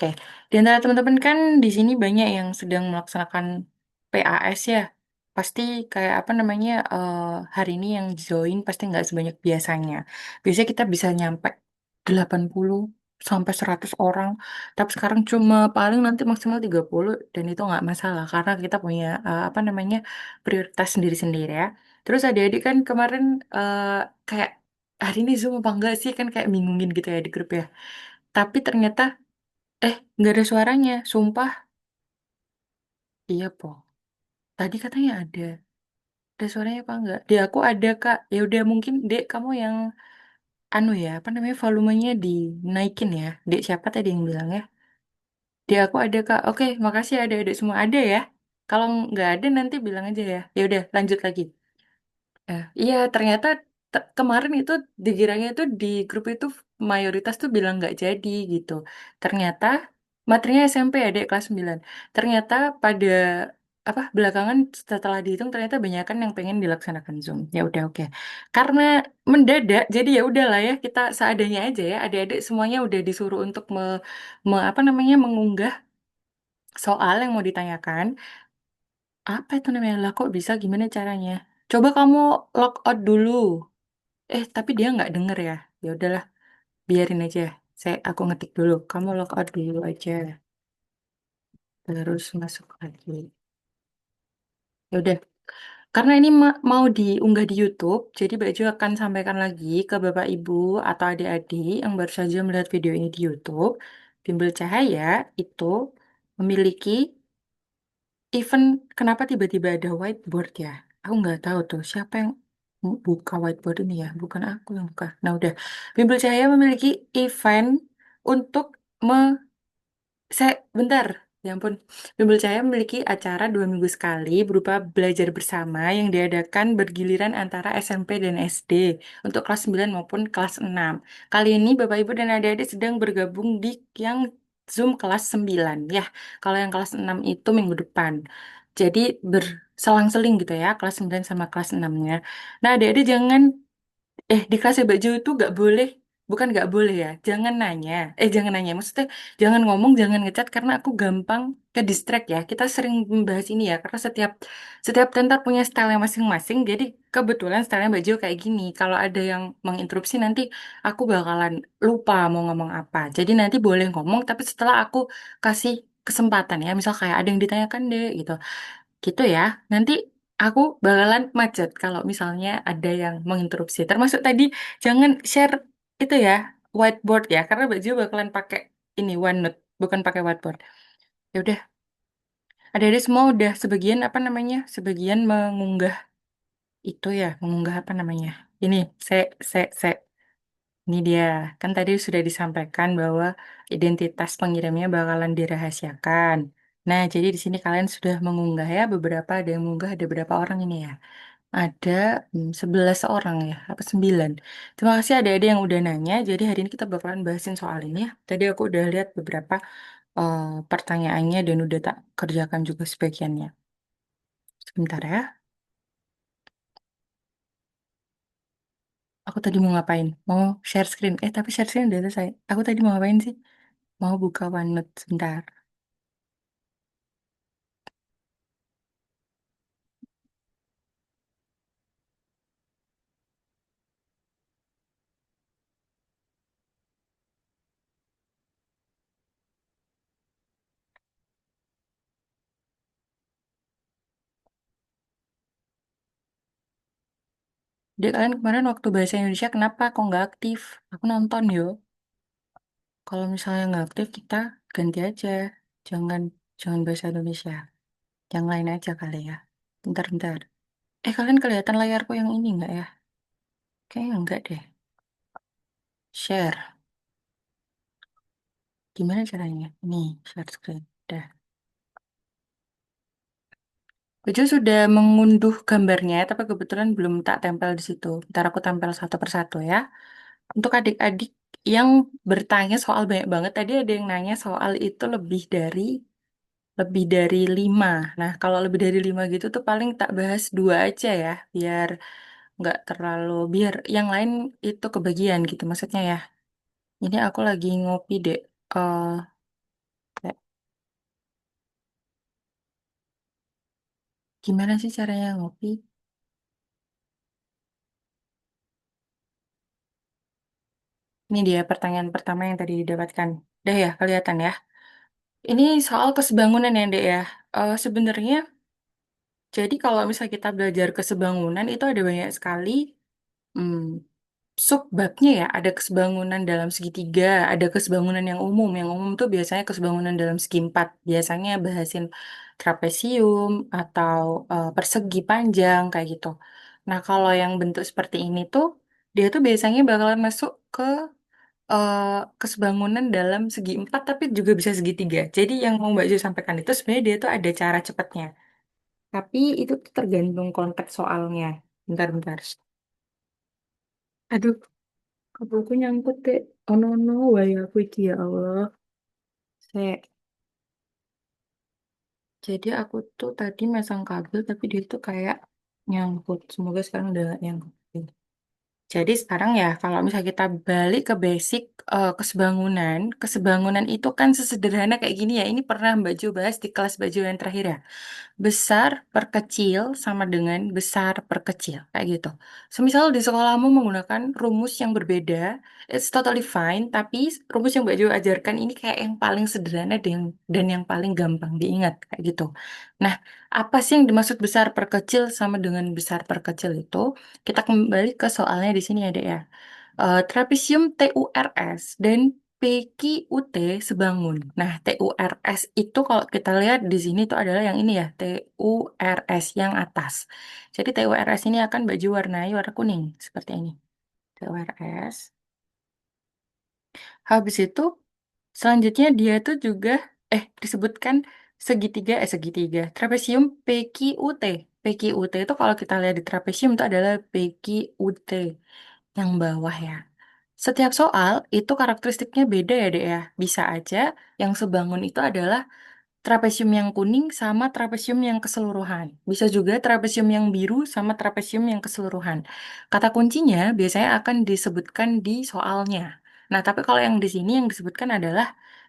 Oke, di antara teman-teman kan di sini banyak yang sedang melaksanakan PAS ya. Pasti kayak apa namanya hari ini yang join pasti nggak sebanyak biasanya. Biasanya kita bisa nyampe 80 sampai 100 orang. Tapi sekarang cuma paling nanti maksimal 30 dan itu nggak masalah karena kita punya apa namanya prioritas sendiri-sendiri ya. Terus adik-adik kan kemarin eh, kayak hari ini Zoom apa enggak sih kan kayak bingungin gitu ya di grup ya. Tapi ternyata nggak ada suaranya, sumpah. Iya, Po. Tadi katanya ada. Ada suaranya apa enggak? Di aku ada, Kak. Ya udah mungkin Dek kamu yang anu ya, apa namanya volumenya dinaikin ya. Dek siapa tadi yang bilang ya? Di aku ada, Kak. Oke, makasih ya adik-adik semua ada ya. Kalau nggak ada nanti bilang aja ya. Ya udah, lanjut lagi. Iya, ternyata kemarin itu dikiranya itu di grup itu mayoritas tuh bilang nggak jadi gitu. Ternyata materinya SMP ya, Dek, kelas 9. Ternyata pada apa belakangan setelah dihitung ternyata banyak kan yang pengen dilaksanakan Zoom. Ya udah oke. Karena mendadak jadi ya udahlah ya kita seadanya aja ya. Adik-adik semuanya udah disuruh untuk apa namanya mengunggah soal yang mau ditanyakan. Apa itu namanya? Lah kok bisa gimana caranya? Coba kamu log out dulu. Tapi dia nggak denger ya. Ya udahlah, biarin aja. Aku ngetik dulu. Kamu log out dulu aja. Terus masuk lagi. Ya udah. Karena ini mau diunggah di YouTube, jadi Baju akan sampaikan lagi ke Bapak Ibu atau adik-adik yang baru saja melihat video ini di YouTube. Bimbel Cahaya itu memiliki event kenapa tiba-tiba ada whiteboard ya? Aku nggak tahu tuh siapa yang buka whiteboard ini ya. Bukan aku yang buka. Nah udah. Bimbel Cahaya memiliki event untuk bentar. Ya ampun. Bimbel Cahaya memiliki acara 2 minggu sekali berupa belajar bersama yang diadakan bergiliran antara SMP dan SD untuk kelas 9 maupun kelas 6. Kali ini Bapak Ibu dan adik-adik sedang bergabung di yang Zoom kelas 9 ya. Kalau yang kelas 6 itu minggu depan. Jadi berselang-seling gitu ya, kelas 9 sama kelas 6-nya. Nah, adik-adik jangan di kelas baju itu nggak boleh, bukan nggak boleh ya, jangan nanya, maksudnya jangan ngomong, jangan ngechat karena aku gampang ke distract ya. Kita sering membahas ini ya, karena setiap setiap tentar punya style yang masing-masing. Jadi kebetulan stylenya baju kayak gini. Kalau ada yang menginterupsi nanti aku bakalan lupa mau ngomong apa. Jadi nanti boleh ngomong, tapi setelah aku kasih kesempatan ya, misal kayak ada yang ditanyakan deh gitu. Gitu ya. Nanti aku bakalan macet kalau misalnya ada yang menginterupsi. Termasuk tadi jangan share itu ya, whiteboard ya, karena Baju bakalan pakai ini OneNote, bukan pakai whiteboard. Ya udah, ada semua udah sebagian apa namanya? Sebagian mengunggah itu ya, mengunggah apa namanya? Ini, se. Ini dia, kan tadi sudah disampaikan bahwa identitas pengirimnya bakalan dirahasiakan. Nah, jadi di sini kalian sudah mengunggah ya, beberapa ada yang mengunggah, ada berapa orang ini ya? Ada 11 orang ya, apa 9. Terima kasih ada yang udah nanya, jadi hari ini kita bakalan bahasin soal ini ya. Tadi aku udah lihat beberapa eh, pertanyaannya dan udah tak kerjakan juga sebagiannya. Sebentar ya, aku tadi mau ngapain? Mau share screen. Tapi share screen udah selesai. Aku tadi mau ngapain sih? Mau buka OneNote sebentar. Dia kalian kemarin waktu bahasa Indonesia kenapa kok nggak aktif? Aku nonton yo. Kalau misalnya nggak aktif kita ganti aja. Jangan jangan bahasa Indonesia. Yang lain aja kali ya. Bentar-bentar. Kalian kelihatan layarku yang ini nggak ya? Kayaknya enggak deh. Share. Gimana caranya? Nih, share screen. Dah. Uju sudah mengunduh gambarnya, tapi kebetulan belum tak tempel di situ. Ntar aku tempel satu persatu ya. Untuk adik-adik yang bertanya soal banyak banget, tadi ada yang nanya soal itu lebih dari 5. Nah, kalau lebih dari 5 gitu tuh paling tak bahas 2 aja ya, biar nggak terlalu, biar yang lain itu kebagian gitu maksudnya ya. Ini aku lagi ngopi deh. Gimana sih caranya ngopi? Ini dia pertanyaan pertama yang tadi didapatkan. Udah ya, kelihatan ya. Ini soal kesebangunan ya, Dek ya. Sebenarnya, jadi kalau misalnya kita belajar kesebangunan itu ada banyak sekali hmm, subbabnya ya. Ada kesebangunan dalam segitiga, ada kesebangunan yang umum. Yang umum tuh biasanya kesebangunan dalam segi empat. Biasanya bahasin trapesium atau persegi panjang kayak gitu. Nah, kalau yang bentuk seperti ini tuh, dia tuh biasanya bakalan masuk ke eh, kesebangunan dalam segi empat tapi juga bisa segitiga. Jadi yang mau Mbak Jo sampaikan itu sebenarnya dia tuh ada cara cepatnya. Tapi itu tuh tergantung konteks soalnya. Bentar-bentar. Aduh, kabelku nyangkut deh. Oh no no, wahai aku iki ya Allah. Saya, jadi aku tuh tadi masang kabel tapi dia tuh kayak nyangkut. Semoga sekarang udah gak nyangkut. Jadi sekarang ya, kalau misalnya kita balik ke basic kesebangunan, kesebangunan itu kan sesederhana kayak gini ya. Ini pernah Mbak Jo bahas di kelas Mbak Jo yang terakhir ya. Besar per kecil sama dengan besar per kecil, kayak gitu. Semisal di sekolahmu menggunakan rumus yang berbeda, it's totally fine, tapi rumus yang Mbak Jo ajarkan ini kayak yang paling sederhana dan yang paling gampang diingat, kayak gitu. Nah, apa sih yang dimaksud besar per kecil sama dengan besar per kecil itu? Kita kembali ke soalnya di sini ya, Dek ya. Trapesium TURS dan PQUT sebangun. Nah, TURS itu kalau kita lihat di sini itu adalah yang ini ya, TURS yang atas. Jadi TURS ini akan baju warnai warna kuning seperti ini. TURS. Habis itu selanjutnya dia itu juga disebutkan segitiga trapesium PQUT. PQUT itu kalau kita lihat di trapesium itu adalah PQUT yang bawah ya. Setiap soal itu karakteristiknya beda ya, Dek ya. Bisa aja yang sebangun itu adalah trapesium yang kuning sama trapesium yang keseluruhan. Bisa juga trapesium yang biru sama trapesium yang keseluruhan. Kata kuncinya biasanya akan disebutkan di soalnya. Nah, tapi kalau yang di sini yang disebutkan adalah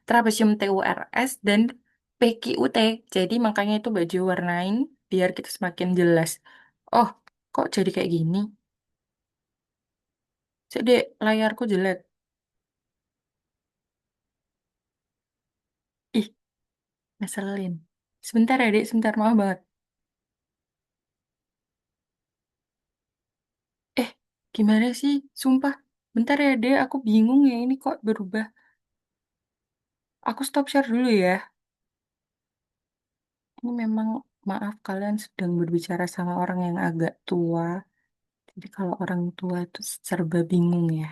trapesium TURS dan PQT. Jadi makanya itu baju warnain biar kita semakin jelas. Oh, kok jadi kayak gini? Jadi layarku jelek. Ih, ngeselin. Sebentar ya, Dek. Sebentar, maaf banget. Eh, gimana sih? Sumpah. Bentar ya, Dek. Aku bingung ya ini kok berubah. Aku stop share dulu ya. Ini memang, maaf kalian sedang berbicara sama orang yang agak tua. Jadi kalau orang tua itu serba bingung ya.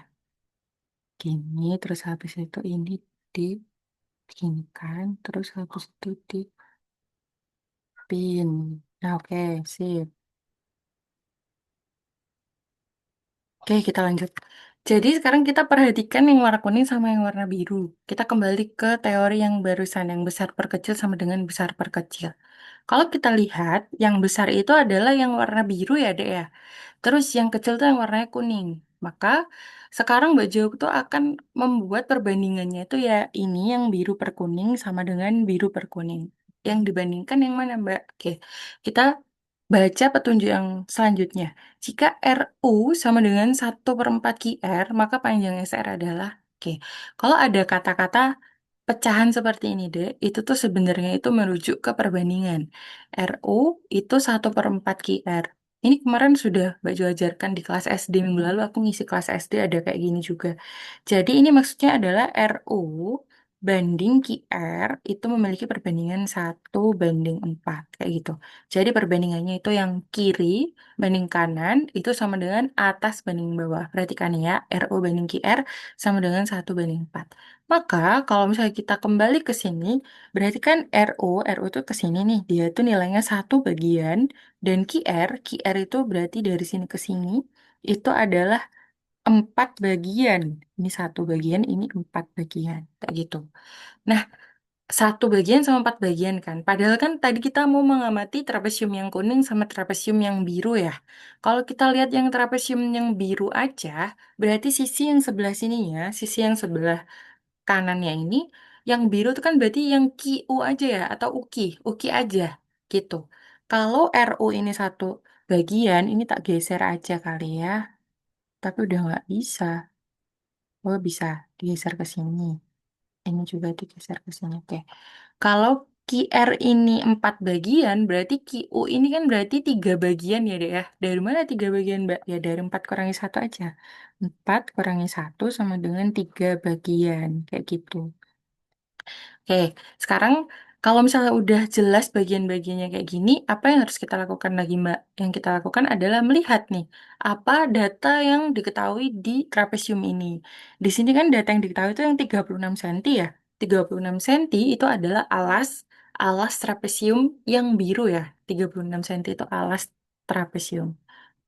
Gini, terus habis itu ini di gini kan. Terus habis itu di pin. Nah, oke, sip. Oke, kita lanjut. Jadi sekarang kita perhatikan yang warna kuning sama yang warna biru. Kita kembali ke teori yang barusan, yang besar perkecil sama dengan besar perkecil. Kalau kita lihat, yang besar itu adalah yang warna biru ya, Dek ya. Terus yang kecil itu yang warnanya kuning. Maka sekarang Mbak Jo itu akan membuat perbandingannya itu ya ini yang biru per kuning sama dengan biru per kuning. Yang dibandingkan yang mana, Mbak? Oke, kita baca petunjuk yang selanjutnya. Jika RU sama dengan 1/4 QR, maka panjang SR adalah, oke, kalau ada kata-kata pecahan seperti ini, Dek, itu tuh sebenarnya itu merujuk ke perbandingan. RU itu 1/4 QR. Ini kemarin sudah Mbak Jo ajarkan di kelas SD minggu lalu, aku ngisi kelas SD ada kayak gini juga. Jadi ini maksudnya adalah RU banding QR itu memiliki perbandingan 1/4, kayak gitu. Jadi perbandingannya itu yang kiri banding kanan itu sama dengan atas banding bawah. Perhatikan ya, RU banding QR sama dengan 1/4. Maka kalau misalnya kita kembali ke sini, berarti kan RU itu ke sini nih, dia itu nilainya 1 bagian, dan QR itu berarti dari sini ke sini, itu adalah 4 bagian. Ini 1 bagian, ini 4 bagian, kayak gitu. Nah, 1 bagian sama 4 bagian kan. Padahal kan tadi kita mau mengamati trapesium yang kuning sama trapesium yang biru ya. Kalau kita lihat yang trapesium yang biru aja, berarti sisi yang sebelah sininya, sisi yang sebelah kanannya ini, yang biru itu kan berarti yang QU aja ya, atau UKI, UKI aja gitu. Kalau RU ini satu bagian, ini tak geser aja kali ya. Tapi udah nggak bisa. Oh, bisa digeser ke sini. Ini juga digeser ke sini. Oke. Kalau QR ini 4 bagian, berarti QU ini kan berarti 3 bagian ya, Dek ya. Dari mana 3 bagian, Mbak? Ya dari 4 kurangi 1 aja. 4 kurangi 1 sama dengan 3 bagian. Kayak gitu. Oke, sekarang kalau misalnya udah jelas bagian-bagiannya kayak gini, apa yang harus kita lakukan lagi, Mbak? Yang kita lakukan adalah melihat nih, apa data yang diketahui di trapesium ini. Di sini kan data yang diketahui itu yang 36 cm ya. 36 cm itu adalah alas alas trapesium yang biru ya. 36 cm itu alas trapesium.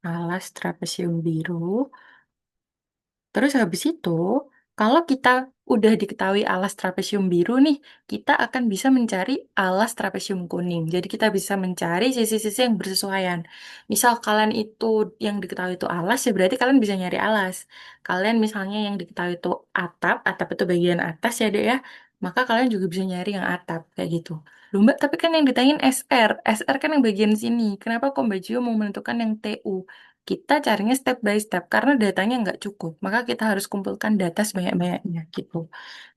Alas trapesium biru. Terus habis itu, kalau kita udah diketahui alas trapesium biru nih, kita akan bisa mencari alas trapesium kuning. Jadi kita bisa mencari sisi-sisi yang bersesuaian. Misal kalian itu yang diketahui itu alas, ya berarti kalian bisa nyari alas. Kalian misalnya yang diketahui itu atap, atap itu bagian atas ya dek ya, maka kalian juga bisa nyari yang atap, kayak gitu. Loh Mbak, tapi kan yang ditanyain SR. SR kan yang bagian sini. Kenapa kok Mbak Gio mau menentukan yang TU? Kita carinya step by step karena datanya nggak cukup. Maka kita harus kumpulkan data sebanyak-banyaknya gitu.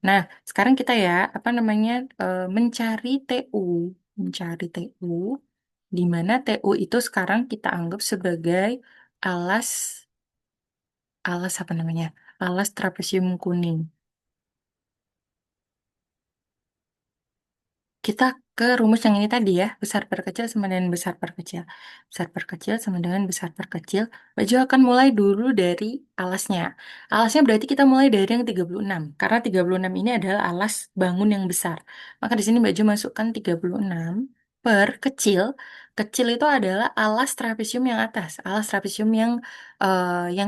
Nah, sekarang kita ya, apa namanya, mencari TU. Mencari TU, di mana TU itu sekarang kita anggap sebagai alas, alas apa namanya? Alas trapesium kuning. Kita ke rumus yang ini tadi ya, besar per kecil sama dengan besar per kecil. Besar per kecil sama dengan besar per kecil. Baju akan mulai dulu dari alasnya. Alasnya berarti kita mulai dari yang 36. Karena 36 ini adalah alas bangun yang besar. Maka di sini baju masukkan 36 per kecil. Kecil itu adalah alas trapesium yang atas. Alas trapesium yang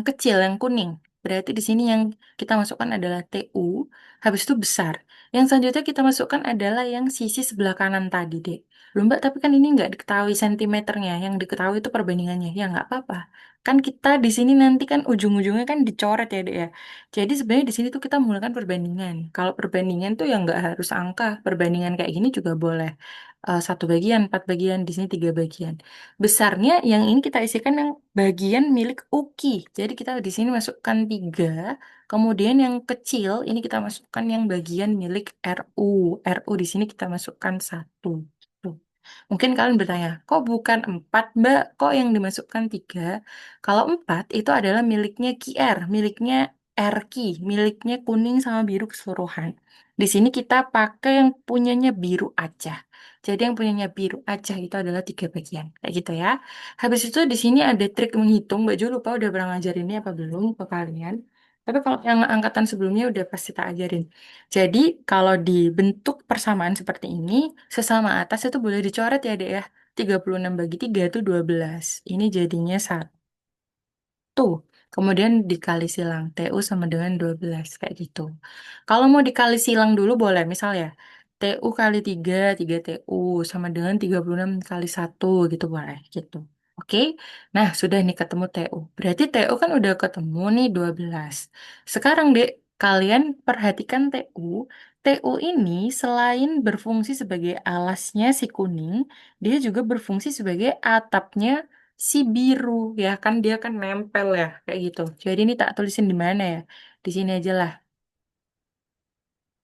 kecil, yang kuning. Berarti di sini yang kita masukkan adalah TU. Habis itu besar. Yang selanjutnya kita masukkan adalah yang sisi sebelah kanan tadi, Dek. Loh, Mbak, tapi kan ini nggak diketahui sentimeternya. Yang diketahui itu perbandingannya. Ya, nggak apa-apa. Kan kita di sini nanti kan ujung-ujungnya kan dicoret ya, Dek ya. Jadi sebenarnya di sini tuh kita menggunakan perbandingan. Kalau perbandingan tuh yang nggak harus angka. Perbandingan kayak gini juga boleh. Satu bagian, 4 bagian, di sini 3 bagian. Besarnya yang ini kita isikan yang bagian milik Uki. Jadi kita di sini masukkan 3. Kemudian yang kecil ini kita masukkan yang bagian milik RU. RU di sini kita masukkan 1. Tuh. Mungkin kalian bertanya, kok bukan 4, Mbak? Kok yang dimasukkan 3? Kalau 4 itu adalah miliknya QR, miliknya RQ, miliknya kuning sama biru keseluruhan. Di sini kita pakai yang punyanya biru aja. Jadi yang punyanya biru aja itu adalah 3 bagian. Kayak gitu ya. Habis itu di sini ada trik menghitung. Mbak Jo lupa udah pernah ngajarin ini apa belum ke kalian. Tapi kalau yang angkatan sebelumnya udah pasti tak ajarin. Jadi kalau dibentuk persamaan seperti ini, sesama atas itu boleh dicoret ya, Dek ya. 36 bagi 3 itu 12. Ini jadinya 1. Kemudian dikali silang. TU sama dengan 12. Kayak gitu. Kalau mau dikali silang dulu boleh. Misal ya, TU kali 3, 3 TU. Sama dengan 36 kali 1 gitu boleh. Gitu. Oke, nah sudah nih ketemu TU. Berarti TU kan udah ketemu nih 12. Sekarang dek, kalian perhatikan TU. TU ini selain berfungsi sebagai alasnya si kuning, dia juga berfungsi sebagai atapnya si biru. Ya kan dia kan nempel ya, kayak gitu. Jadi ini tak tulisin di mana ya? Di sini aja lah.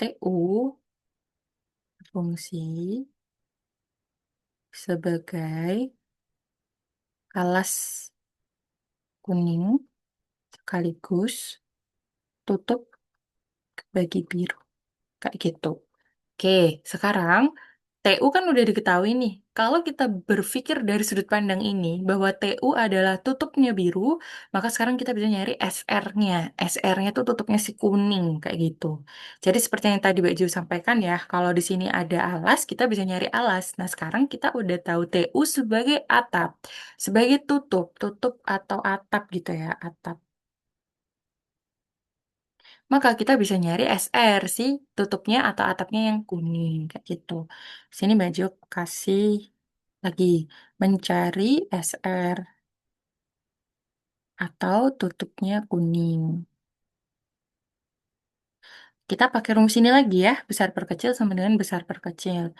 TU fungsi sebagai alas kuning sekaligus tutup bagi biru. Kayak gitu. Oke, sekarang TU kan udah diketahui nih. Kalau kita berpikir dari sudut pandang ini, bahwa TU adalah tutupnya biru, maka sekarang kita bisa nyari SR-nya. SR-nya tuh tutupnya si kuning, kayak gitu. Jadi seperti yang tadi Mbak Ju sampaikan ya, kalau di sini ada alas, kita bisa nyari alas. Nah, sekarang kita udah tahu TU sebagai atap, sebagai tutup, tutup atau atap gitu ya, atap. Maka kita bisa nyari SR sih, tutupnya atau atapnya yang kuning kayak gitu. Sini Mbak Jo kasih lagi mencari SR atau tutupnya kuning. Kita pakai rumus ini lagi ya, besar per kecil sama dengan besar per kecil.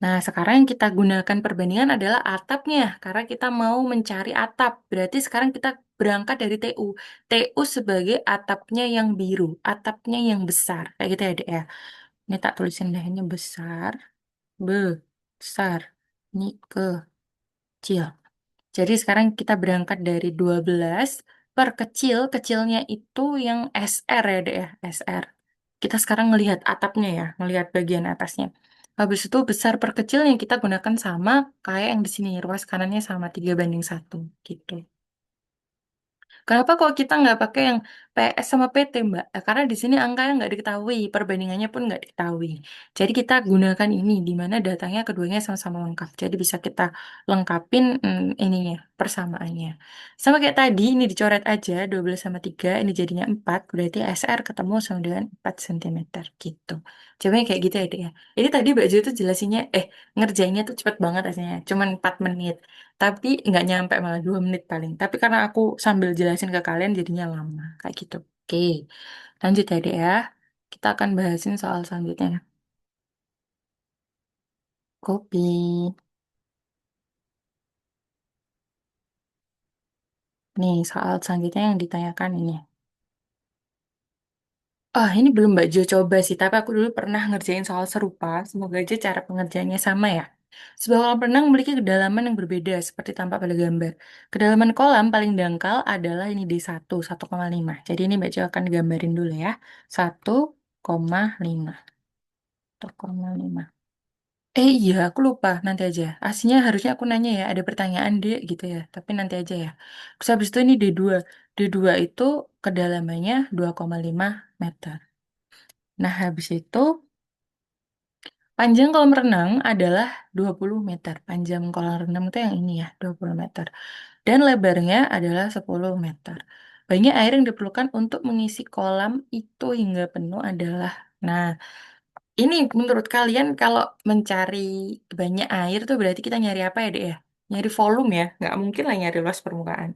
Nah, sekarang yang kita gunakan perbandingan adalah atapnya, karena kita mau mencari atap. Berarti sekarang kita berangkat dari TU. TU sebagai atapnya yang biru, atapnya yang besar. Kayak gitu ya, Dek ya. Ini tak tulisin deh, ini besar, besar, ini kecil. Jadi sekarang kita berangkat dari 12 per kecil, kecilnya itu yang SR ya, Dek ya, SR. Kita sekarang ngelihat atapnya ya, ngelihat bagian atasnya. Habis itu besar per kecil yang kita gunakan sama kayak yang di sini, ruas kanannya sama 3:1 gitu. Kenapa kok kita nggak pakai yang PS sama PT, Mbak? Karena di sini angkanya nggak diketahui, perbandingannya pun nggak diketahui. Jadi kita gunakan ini, di mana datanya keduanya sama-sama lengkap. Jadi bisa kita lengkapin ininya, persamaannya. Sama kayak tadi, ini dicoret aja, 12 sama 3, ini jadinya 4, berarti SR ketemu sama dengan 4 cm gitu. Coba kayak gitu ya, Dek ya. Ini tadi Mbak Jo tuh jelasinnya, ngerjainnya tuh cepet banget rasanya, cuman 4 menit. Tapi nggak nyampe malah 2 menit paling. Tapi karena aku sambil jelasin ke kalian jadinya lama. Kayak gitu. Oke, lanjut ya Dek ya. Kita akan bahasin soal selanjutnya. Kopi. Nih, soal selanjutnya yang ditanyakan ini. Ah, ini belum Mbak Jo coba sih, tapi aku dulu pernah ngerjain soal serupa. Semoga aja cara pengerjaannya sama ya. Sebuah kolam renang memiliki kedalaman yang berbeda, seperti tampak pada gambar. Kedalaman kolam paling dangkal adalah ini D1, 1,5. Jadi ini Mbak Jo akan gambarin dulu ya. 1,5. 1,5. Iya, aku lupa. Nanti aja. Aslinya harusnya aku nanya ya, ada pertanyaan deh gitu ya. Tapi nanti aja ya. Terus habis itu ini D2. D2 itu kedalamannya 2,5 meter. Nah, habis itu panjang kolam renang adalah 20 meter. Panjang kolam renang itu yang ini ya, 20 meter. Dan lebarnya adalah 10 meter. Banyak air yang diperlukan untuk mengisi kolam itu hingga penuh adalah. Nah, ini menurut kalian kalau mencari banyak air tuh berarti kita nyari apa ya, Dek ya? Nyari volume ya? Nggak mungkin lah nyari luas permukaan.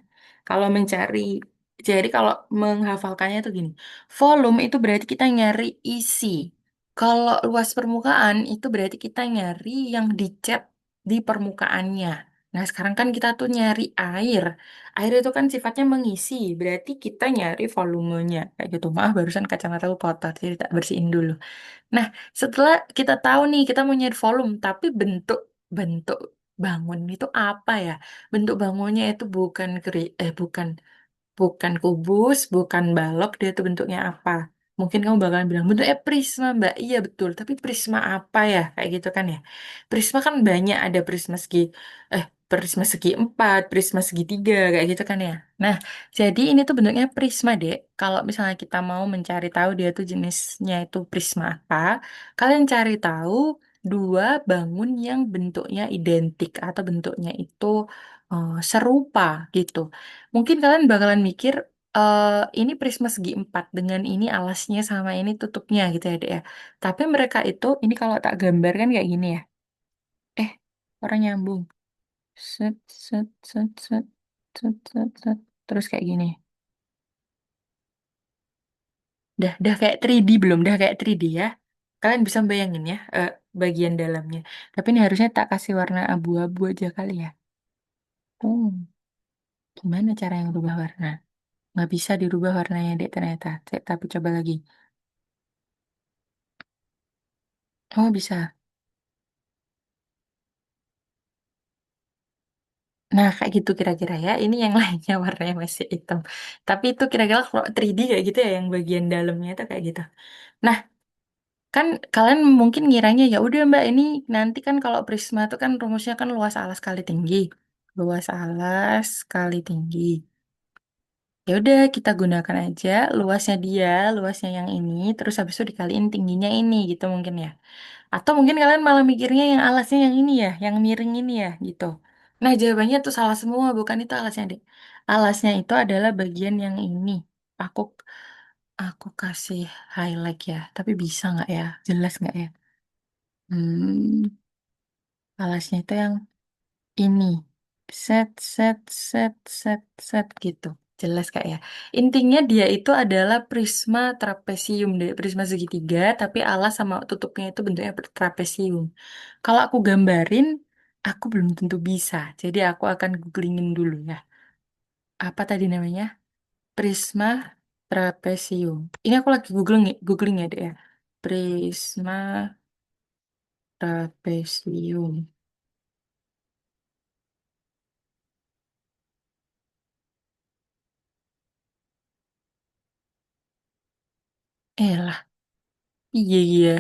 Kalau mencari, jadi kalau menghafalkannya tuh gini. Volume itu berarti kita nyari isi. Kalau luas permukaan itu berarti kita nyari yang dicat di permukaannya. Nah, sekarang kan kita tuh nyari air. Air itu kan sifatnya mengisi, berarti kita nyari volumenya. Kayak gitu. Maaf, barusan kacamata aku kotor, jadi tak bersihin dulu. Nah, setelah kita tahu nih, kita mau nyari volume, tapi bentuk bentuk bangun itu apa ya? Bentuk bangunnya itu bukan bukan kubus, bukan balok, dia itu bentuknya apa? Mungkin kamu bakalan bilang, bentuknya prisma, Mbak. Iya, betul. Tapi prisma apa ya? Kayak gitu kan ya. Prisma kan banyak, ada prisma segi empat, prisma segitiga, kayak gitu kan ya. Nah, jadi ini tuh bentuknya prisma, Dek. Kalau misalnya kita mau mencari tahu dia tuh jenisnya itu prisma apa, kalian cari tahu dua bangun yang bentuknya identik atau bentuknya itu serupa gitu. Mungkin kalian bakalan mikir, ini prisma segi empat dengan ini alasnya sama ini tutupnya gitu ya, Dek ya. Tapi mereka itu, ini kalau tak gambarkan kayak gini ya. Eh, orang nyambung. Set, set, set, set, set, set, set. Terus kayak gini. Dah kayak 3D belum? Dah kayak 3D ya. Kalian bisa bayangin ya, bagian dalamnya. Tapi ini harusnya tak kasih warna abu-abu aja kali ya. Oh, gimana cara yang rubah warna? Nggak bisa dirubah warnanya, Dek, ternyata. Tapi coba lagi. Oh, bisa. Nah, kayak gitu kira-kira ya. Ini yang lainnya warnanya masih hitam. Tapi itu kira-kira kalau 3D kayak gitu ya, yang bagian dalamnya itu kayak gitu. Nah, kan kalian mungkin ngiranya ya udah Mbak, ini nanti kan kalau prisma itu kan rumusnya kan luas alas kali tinggi. Luas alas kali tinggi. Ya udah kita gunakan aja luasnya dia, luasnya yang ini, terus habis itu dikaliin tingginya ini gitu mungkin ya. Atau mungkin kalian malah mikirnya yang alasnya yang ini ya, yang miring ini ya gitu. Nah, jawabannya tuh salah semua, bukan itu alasnya, Dek. Alasnya itu adalah bagian yang ini. Aku aku kasih highlight ya, tapi bisa nggak ya? Jelas nggak ya? Hmm, alasnya itu yang ini. Set, set, set, set, set gitu. Jelas Kak ya. Intinya dia itu adalah prisma trapesium deh, prisma segitiga, tapi alas sama tutupnya itu bentuknya trapesium. Kalau aku gambarin, aku belum tentu bisa. Jadi aku akan googlingin dulu ya. Apa tadi namanya? Prisma trapesium. Ini aku lagi googling ya deh ya. Prisma trapesium. Lah, iya iya,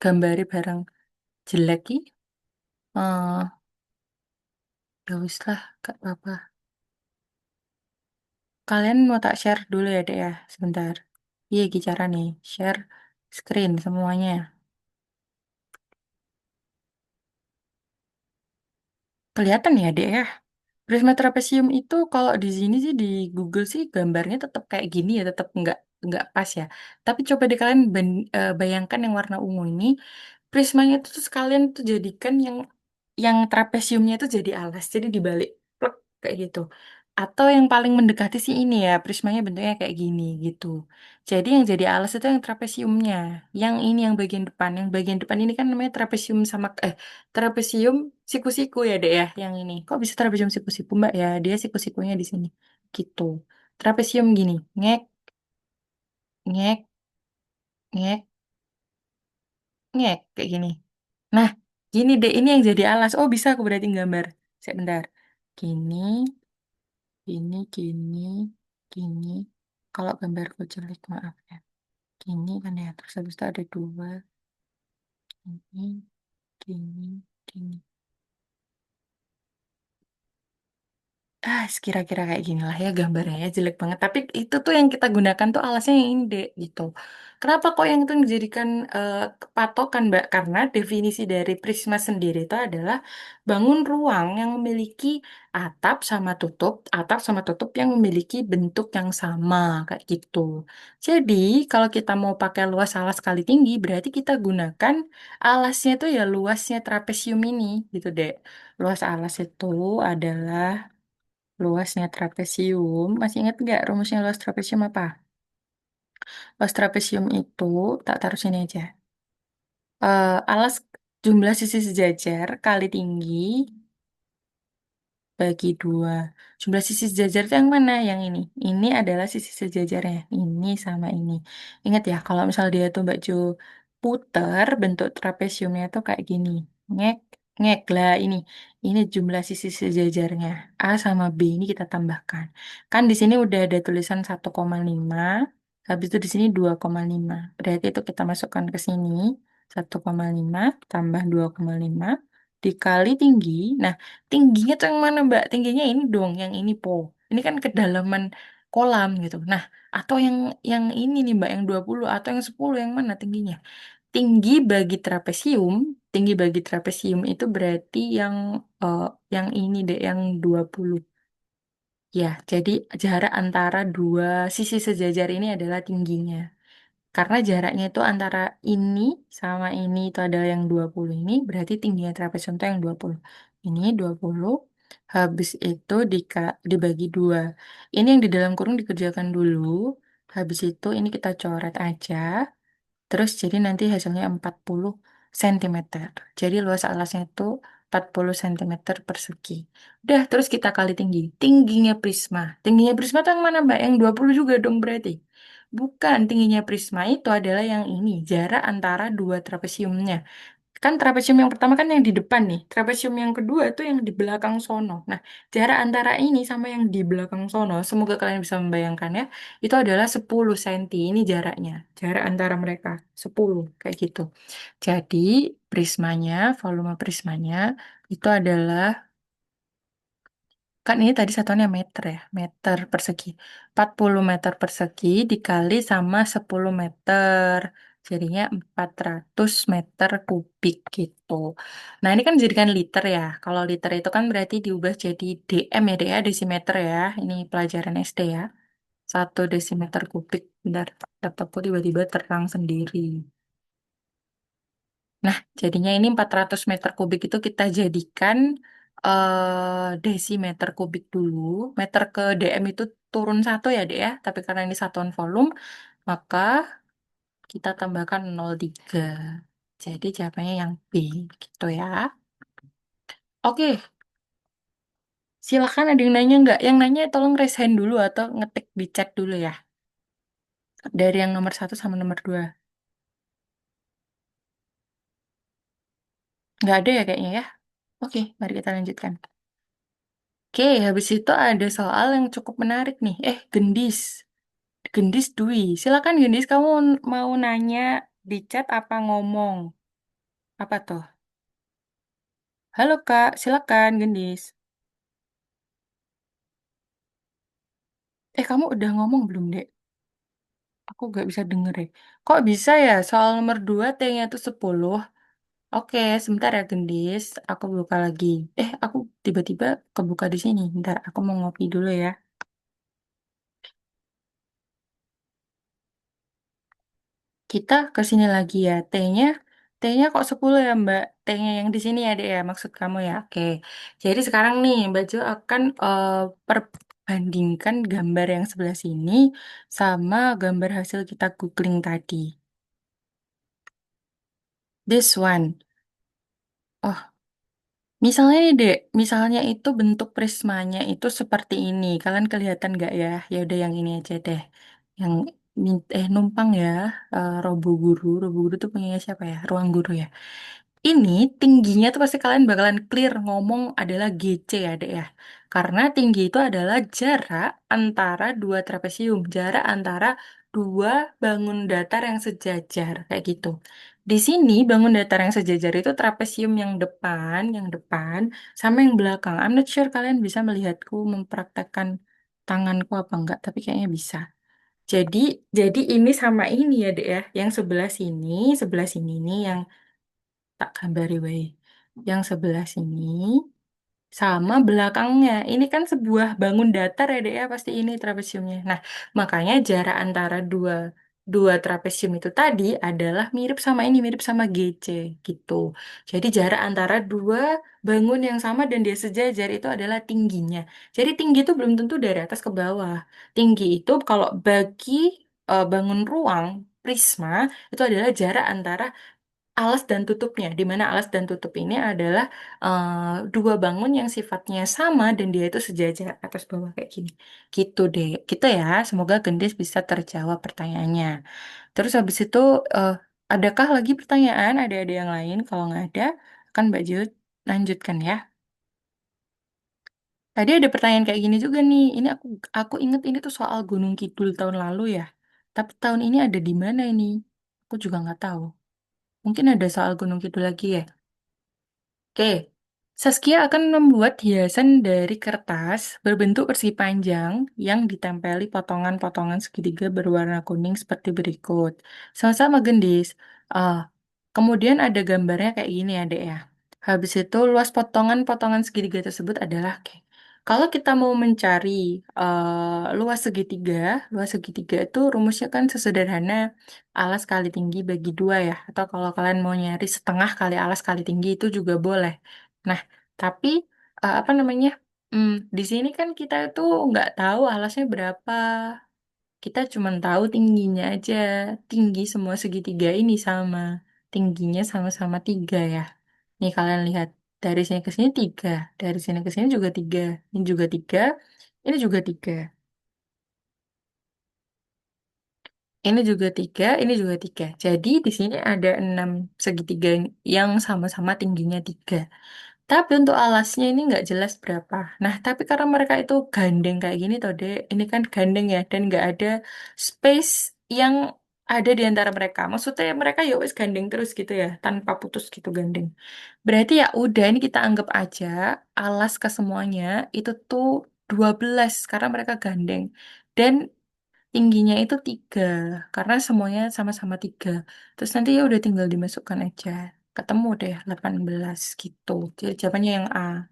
gambari bareng jelek ki. Eh, ya wis lah, gak apa-apa. Kalian mau tak share dulu ya, Dek ya, sebentar. Iya, cara nih, share screen semuanya. Kelihatan ya, Dek ya. Prisma trapesium itu kalau di sini sih di Google sih gambarnya tetap kayak gini ya, tetap nggak pas ya. Tapi coba deh kalian bayangkan yang warna ungu ini, prismanya itu tuh sekalian tuh jadikan yang trapesiumnya itu jadi alas, jadi dibalik plek, kayak gitu. Atau yang paling mendekati sih ini ya, prismanya bentuknya kayak gini gitu. Jadi yang jadi alas itu yang trapesiumnya. Yang ini yang bagian depan ini kan namanya trapesium sama trapesium siku-siku ya dek ya, yang ini. Kok bisa trapesium siku-siku Mbak ya? Dia siku-sikunya di sini. Gitu. Trapesium gini, ngek, ngek, ngek, ngek kayak gini. Nah, gini deh, ini yang jadi alas. Oh, bisa aku berarti gambar. Sebentar. Gini, gini, gini. Kalau gambarku jelek, maaf ya. Gini kan ya, terus habis itu ada dua. Gini, gini, gini. Kira-kira kayak gini lah ya gambarnya jelek banget. Tapi itu tuh yang kita gunakan tuh alasnya yang ini dek gitu. Kenapa kok yang itu dijadikan patokan Mbak? Karena definisi dari prisma sendiri itu adalah bangun ruang yang memiliki atap sama tutup yang memiliki bentuk yang sama kayak gitu. Jadi kalau kita mau pakai luas alas kali tinggi, berarti kita gunakan alasnya itu ya luasnya trapesium ini gitu dek. Luas alas itu adalah luasnya trapesium. Masih ingat nggak rumusnya luas trapesium apa? Luas trapesium itu, tak taruh sini aja. Alas jumlah sisi sejajar kali tinggi bagi dua. Jumlah sisi sejajar itu yang mana? Yang ini. Ini adalah sisi sejajarnya. Ini sama ini. Ingat ya, kalau misal dia tuh Mbak Jo puter, bentuk trapesiumnya tuh kayak gini. Ngek, ngek lah ini. Ini jumlah sisi sejajarnya. A sama B ini kita tambahkan. Kan di sini udah ada tulisan 1,5. Habis itu di sini 2,5. Berarti itu kita masukkan ke sini. 1,5 tambah 2,5 dikali tinggi. Nah, tingginya tuh yang mana, Mbak? Tingginya ini dong, yang ini po. Ini kan kedalaman kolam gitu. Nah, atau yang ini nih, Mbak, yang 20 atau yang 10 yang mana tingginya? Tinggi bagi trapesium itu berarti eh, yang ini deh, yang 20. Ya, jadi jarak antara dua sisi sejajar ini adalah tingginya. Karena jaraknya itu antara ini sama ini itu adalah yang 20 ini, berarti tingginya trapesium itu yang 20. Ini 20, habis itu dibagi dua. Ini yang di dalam kurung dikerjakan dulu, habis itu ini kita coret aja, terus jadi nanti hasilnya 40 cm. Jadi luas alasnya itu 40 cm persegi. Udah, terus kita kali tinggi. Tingginya prisma. Tingginya prisma itu yang mana, Mbak? Yang 20 juga dong berarti. Bukan, tingginya prisma itu adalah yang ini, jarak antara dua trapesiumnya. Kan trapesium yang pertama kan yang di depan nih. Trapesium yang kedua itu yang di belakang sono. Nah, jarak antara ini sama yang di belakang sono, semoga kalian bisa membayangkan ya, itu adalah 10 cm. Ini jaraknya. Jarak antara mereka 10 kayak gitu. Jadi, prismanya, volume prismanya itu adalah, kan ini tadi satuannya meter ya, meter persegi. 40 meter persegi dikali sama 10 meter. Jadinya 400 meter kubik gitu. Nah, ini kan dijadikan liter ya. Kalau liter itu kan berarti diubah jadi DM ya, deh ya, desimeter ya. Ini pelajaran SD ya. 1 desimeter kubik. Bentar, laptopku tiba-tiba terang sendiri. Nah, jadinya ini 400 meter kubik itu kita jadikan desimeter kubik dulu. Meter ke DM itu turun satu ya, Dek ya. Tapi karena ini satuan volume, maka kita tambahkan 0,3. Jadi jawabannya yang B, gitu ya. Oke, silakan ada yang nanya nggak? Yang nanya tolong raise hand dulu atau ngetik di chat dulu ya. Dari yang nomor satu sama nomor dua. Nggak ada ya kayaknya ya. Oke, mari kita lanjutkan. Oke, habis itu ada soal yang cukup menarik nih. Gendis. Gendis Dwi. Silakan Gendis, kamu mau nanya di chat apa ngomong? Apa tuh? Halo Kak, silakan Gendis. Kamu udah ngomong belum, Dek? Aku nggak bisa denger ya. Kok bisa ya? Soal nomor 2 T-nya itu 10. Oke, sebentar ya Gendis. Aku buka lagi. Aku tiba-tiba kebuka di sini. Bentar, aku mau ngopi dulu ya. Kita ke sini lagi ya. T-nya kok 10 ya, Mbak? T-nya yang di sini ada ya, maksud kamu ya. Oke. Jadi sekarang nih, Mbak Jo akan perbandingkan gambar yang sebelah sini sama gambar hasil kita googling tadi. This one. Oh, misalnya nih, Dek, misalnya itu bentuk prismanya itu seperti ini. Kalian kelihatan nggak ya? Ya udah yang ini aja deh. Yang numpang ya, Robo Guru. Robo Guru tuh punya siapa ya? Ruang Guru ya. Ini tingginya tuh pasti kalian bakalan clear ngomong adalah GC ya, Dek ya. Karena tinggi itu adalah jarak antara dua trapesium, jarak antara dua bangun datar yang sejajar kayak gitu. Di sini bangun datar yang sejajar itu trapesium yang depan sama yang belakang. I'm not sure kalian bisa melihatku mempraktekkan tanganku apa enggak, tapi kayaknya bisa. Jadi, jadi ini sama ini ya, Dek ya. Yang sebelah sini nih yang tak gambari wae. Yang sebelah sini sama belakangnya. Ini kan sebuah bangun datar ya, Dek ya, pasti ini trapesiumnya. Nah, makanya jarak antara dua dua trapesium itu tadi adalah mirip sama ini, mirip sama GC gitu. Jadi jarak antara dua bangun yang sama dan dia sejajar itu adalah tingginya. Jadi tinggi itu belum tentu dari atas ke bawah. Tinggi itu kalau bagi bangun ruang prisma itu adalah jarak antara alas dan tutupnya, di mana alas dan tutup ini adalah dua bangun yang sifatnya sama dan dia itu sejajar atas bawah kayak gini. Gitu deh. Gitu ya. Semoga Gendis bisa terjawab pertanyaannya. Terus habis itu adakah lagi pertanyaan? Ada yang lain? Kalau nggak ada, akan Mbak Jud lanjutkan ya. Tadi ada pertanyaan kayak gini juga nih. Ini aku inget ini tuh soal Gunung Kidul tahun lalu ya. Tapi tahun ini ada di mana ini? Aku juga nggak tahu. Mungkin ada soal Gunung Kidul lagi ya. Oke, Saskia akan membuat hiasan dari kertas berbentuk persegi panjang yang ditempeli potongan-potongan segitiga berwarna kuning seperti berikut. Sama-sama gendis. Ah, kemudian ada gambarnya kayak gini ya, Dek ya. Habis itu luas potongan-potongan segitiga tersebut adalah oke. Kalau kita mau mencari luas segitiga itu rumusnya kan sesederhana alas kali tinggi bagi dua ya. Atau kalau kalian mau nyari setengah kali alas kali tinggi itu juga boleh. Nah, tapi apa namanya? Di sini kan kita itu nggak tahu alasnya berapa. Kita cuma tahu tingginya aja. Tinggi semua segitiga ini sama. Tingginya sama-sama 3 ya. Nih kalian lihat. Dari sini ke sini 3. Dari sini ke sini juga 3. Ini juga 3. Ini juga 3. Ini juga 3. Ini juga 3. Jadi di sini ada 6 segitiga yang sama-sama tingginya 3. Tapi untuk alasnya ini nggak jelas berapa. Nah, tapi karena mereka itu gandeng kayak gini toh, Dek. Ini kan gandeng ya, dan nggak ada space yang ada di antara mereka. Maksudnya mereka ya wis gandeng terus gitu ya, tanpa putus gitu gandeng. Berarti ya udah ini kita anggap aja alas ke semuanya itu tuh 12 karena mereka gandeng. Dan tingginya itu 3 karena semuanya sama-sama 3. Terus nanti ya udah tinggal dimasukkan aja. Ketemu deh 18 gitu. Jadi jawabannya yang A.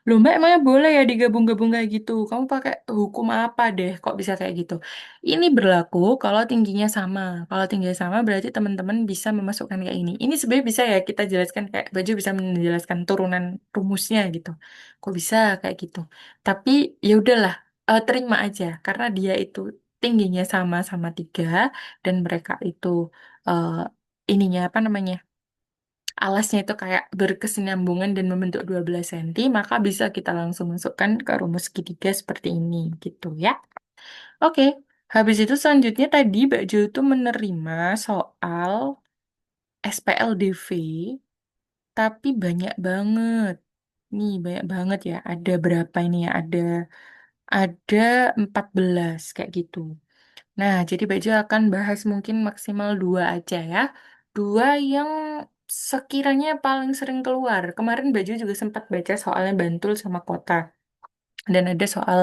Loh Mbak, emangnya boleh ya digabung-gabung kayak gitu? Kamu pakai hukum apa deh kok bisa kayak gitu? Ini berlaku kalau tingginya sama. Kalau tingginya sama berarti teman-teman bisa memasukkan kayak ini. Ini sebenarnya bisa ya kita jelaskan kayak Baju bisa menjelaskan turunan rumusnya gitu. Kok bisa kayak gitu? Tapi ya udahlah. terima aja karena dia itu tingginya sama-sama 3 dan mereka itu eh, ininya apa namanya? Alasnya itu kayak berkesinambungan dan membentuk 12 cm, maka bisa kita langsung masukkan ke rumus segitiga seperti ini gitu ya. Oke, habis itu selanjutnya tadi Mbak Jo itu menerima soal SPLDV, tapi banyak banget. Nih, banyak banget ya. Ada berapa ini ya? Ada 14 kayak gitu. Nah, jadi Baju akan bahas mungkin maksimal 2 aja ya. Dua yang sekiranya paling sering keluar. Kemarin Baju juga sempat baca soalnya Bantul sama kota. Dan ada soal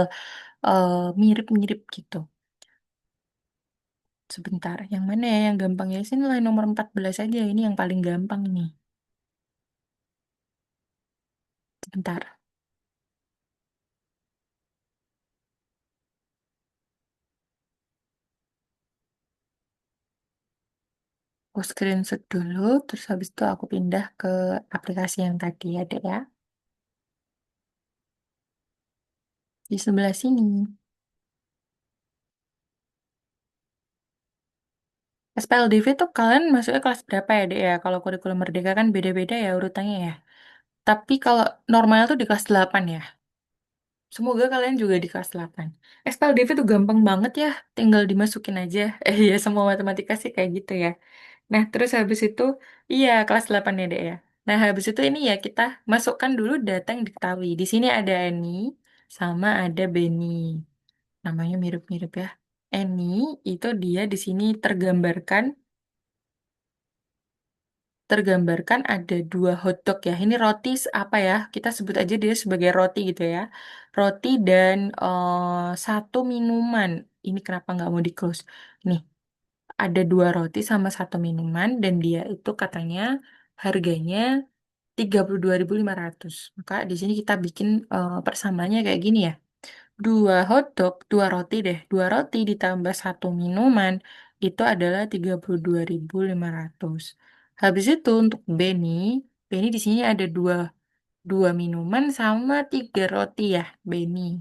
mirip-mirip gitu. Sebentar, yang mana ya yang gampang ya? Sini nilai nomor 14 aja. Ini yang paling gampang nih. Sebentar, aku screenshot dulu. Terus habis itu aku pindah ke aplikasi yang tadi ada ya. Di sebelah sini. SPLDV tuh kalian masuknya kelas berapa ya, Dek ya? Kalau kurikulum Merdeka kan beda-beda ya urutannya ya. Tapi kalau normal tuh di kelas 8 ya. Semoga kalian juga di kelas 8. SPLDV tuh gampang banget ya, tinggal dimasukin aja. Iya, semua matematika sih kayak gitu ya. Nah, terus habis itu, iya kelas 8 ya, Dek ya. Nah, habis itu ini ya kita masukkan dulu data yang diketahui. Di sini ada Eni sama ada Beni. Namanya mirip-mirip ya. Eni itu dia di sini tergambarkan ada 2 hotdog ya. Ini roti apa ya? Kita sebut aja dia sebagai roti gitu ya. Roti dan satu minuman. Ini kenapa nggak mau di close? Nih, ada 2 roti sama satu minuman dan dia itu katanya harganya 32.500. Maka di sini kita bikin persamaannya kayak gini ya. 2 hotdog, 2 roti deh. 2 roti ditambah satu minuman itu adalah 32.500. Habis itu untuk Benny di sini ada dua minuman sama 3 roti ya, Benny.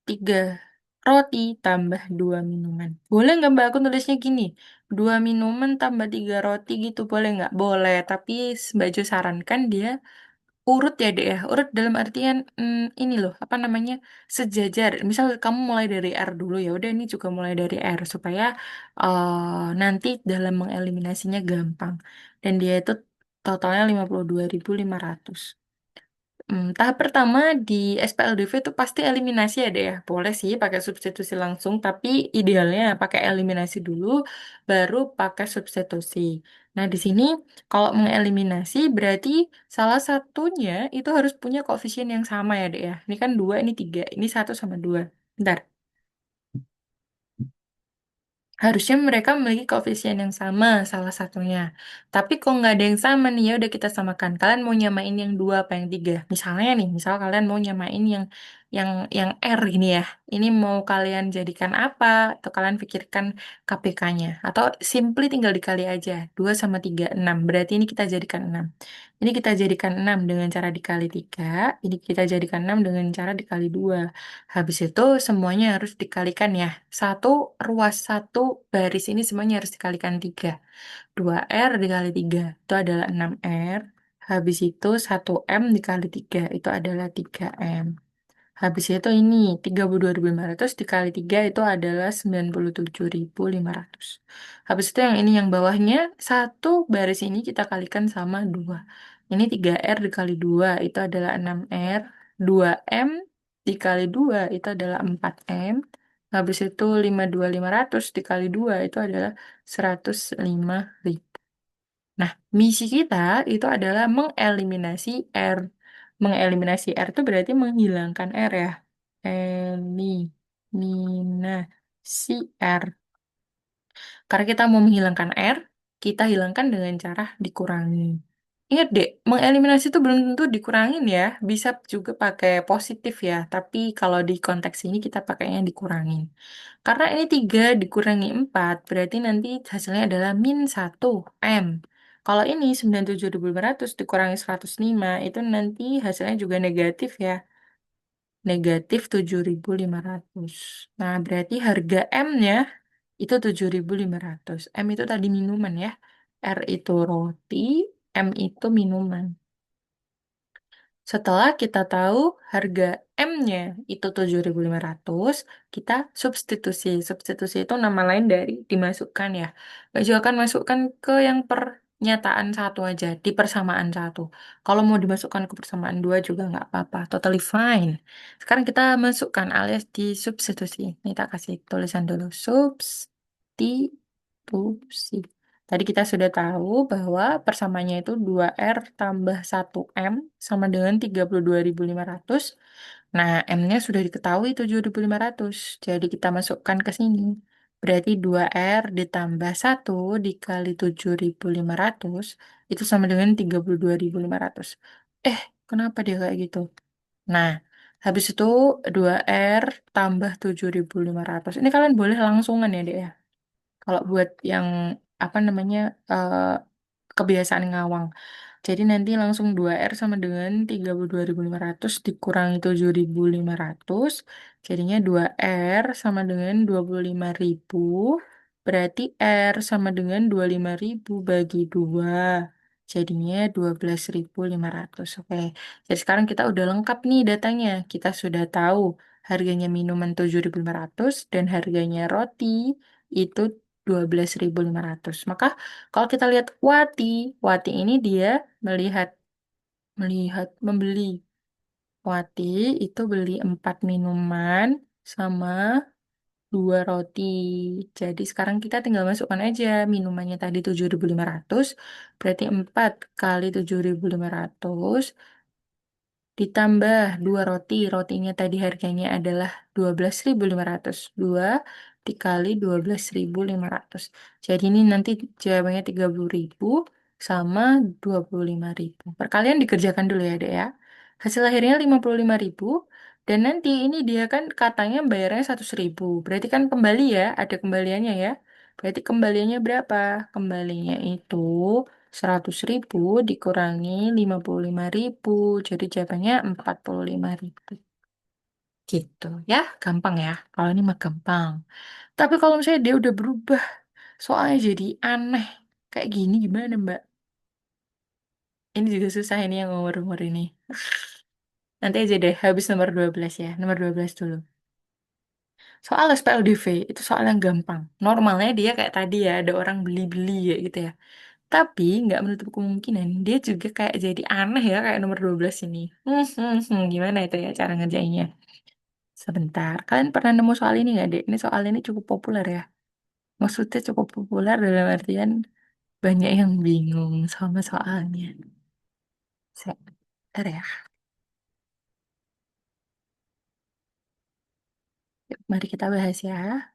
3 roti tambah 2 minuman. Boleh nggak Mbak aku nulisnya gini? 2 minuman tambah 3 roti gitu boleh nggak? Boleh, tapi Mbak Jo sarankan dia urut ya dek ya, urut dalam artian ini loh apa namanya sejajar. Misal kamu mulai dari R dulu ya udah ini juga mulai dari R supaya nanti dalam mengeliminasinya gampang. Dan dia itu totalnya 52.500. Tahap pertama di SPLDV itu pasti eliminasi ya deh ya. Boleh sih pakai substitusi langsung, tapi idealnya pakai eliminasi dulu, baru pakai substitusi. Nah di sini kalau mengeliminasi berarti salah satunya itu harus punya koefisien yang sama ya deh ya. Ini kan 2, ini 3, ini 1 sama 2. Bentar. Harusnya mereka memiliki koefisien yang sama, salah satunya. Tapi kok nggak ada yang sama nih, ya udah kita samakan. Kalian mau nyamain yang 2 apa yang 3? Misalnya nih, misal kalian mau nyamain yang yang R gini ya. Ini mau kalian jadikan apa? Atau kalian pikirkan KPK-nya. Atau simply tinggal dikali aja. 2 sama 3, 6. Berarti ini kita jadikan 6. Ini kita jadikan 6 dengan cara dikali 3. Ini kita jadikan 6 dengan cara dikali 2. Habis itu semuanya harus dikalikan ya. Satu ruas satu baris ini semuanya harus dikalikan 3. 2R dikali 3 itu adalah 6R. Habis itu 1M dikali 3 itu adalah 3M. Habis itu ini 32.500 dikali 3 itu adalah 97.500. Habis itu yang ini yang bawahnya satu baris ini kita kalikan sama 2. Ini 3R dikali 2 itu adalah 6R. 2M dikali 2 itu adalah 4M. Habis itu 52.500 dikali 2 itu adalah 105.000. Nah, misi kita itu adalah mengeliminasi R. Mengeliminasi R itu berarti menghilangkan R ya. Eliminasi R. Karena kita mau menghilangkan R, kita hilangkan dengan cara dikurangi. Ingat dek, mengeliminasi itu belum tentu dikurangin ya. Bisa juga pakai positif ya. Tapi kalau di konteks ini kita pakainya dikurangin. Karena ini 3 dikurangi 4 berarti nanti hasilnya adalah min 1M. Kalau ini 97.500 dikurangi 105 itu nanti hasilnya juga negatif ya. negatif 7.500. Nah, berarti harga M-nya itu 7.500. M itu tadi minuman ya. R itu roti, M itu minuman. Setelah kita tahu harga M-nya itu 7.500, kita substitusi. Substitusi itu nama lain dari dimasukkan ya. Mbak juga akan masukkan ke yang pernyataan satu aja, di persamaan satu. Kalau mau dimasukkan ke persamaan dua juga nggak apa-apa, totally fine. Sekarang kita masukkan alias di substitusi. Ini tak kasih tulisan dulu. Substitusi. Tadi kita sudah tahu bahwa persamaannya itu 2R tambah 1M sama dengan 32.500. Nah, M-nya sudah diketahui 7.500. Jadi kita masukkan ke sini. Berarti 2R ditambah 1 dikali 7.500 itu sama dengan 32.500. Kenapa dia kayak gitu? Nah, habis itu 2R tambah 7.500. Ini kalian boleh langsungan ya, Dek ya. Kalau buat yang apa namanya eh, kebiasaan ngawang. Jadi nanti langsung 2R sama dengan 32.500 dikurangi 7.500. Jadinya 2R sama dengan 25.000. Berarti R sama dengan 25.000 bagi 2. Jadinya 12.500. Oke. Jadi sekarang kita udah lengkap nih datanya. Kita sudah tahu harganya minuman 7.500 dan harganya roti itu 12.500. Maka kalau kita lihat Wati, Wati ini dia melihat membeli. Wati itu beli 4 minuman sama 2 roti. Jadi sekarang kita tinggal masukkan aja minumannya tadi 7.500, berarti 4 kali 7.500 ditambah 2 roti. Rotinya tadi harganya adalah 12.500. 2 dikali 12.500. Jadi ini nanti jawabannya 30.000 sama 25.000. Perkalian dikerjakan dulu ya, Dek ya. Hasil akhirnya 55.000. Dan nanti ini dia kan katanya bayarnya 100.000. Berarti kan kembali ya, ada kembaliannya ya. Berarti kembaliannya berapa? Kembalinya itu 100.000 dikurangi 55.000. Jadi jawabannya 45.000. Gitu ya, gampang ya. Kalau ini mah gampang. Tapi kalau misalnya dia udah berubah, soalnya jadi aneh. Kayak gini gimana, Mbak? Ini juga susah ini yang umur-umur ini. Nanti aja deh, habis nomor 12 ya. Nomor 12 dulu. Soal SPLDV, itu soal yang gampang. Normalnya dia kayak tadi ya, ada orang beli-beli ya gitu ya. Tapi nggak menutup kemungkinan dia juga kayak jadi aneh ya kayak nomor 12 ini. Gimana itu ya cara ngerjainnya? Sebentar. Kalian pernah nemu soal ini nggak, Dek? Ini soal ini cukup populer ya. Maksudnya cukup populer dalam artian banyak yang bingung sama soalnya. Sebentar ya. Yuk, mari kita bahas ya.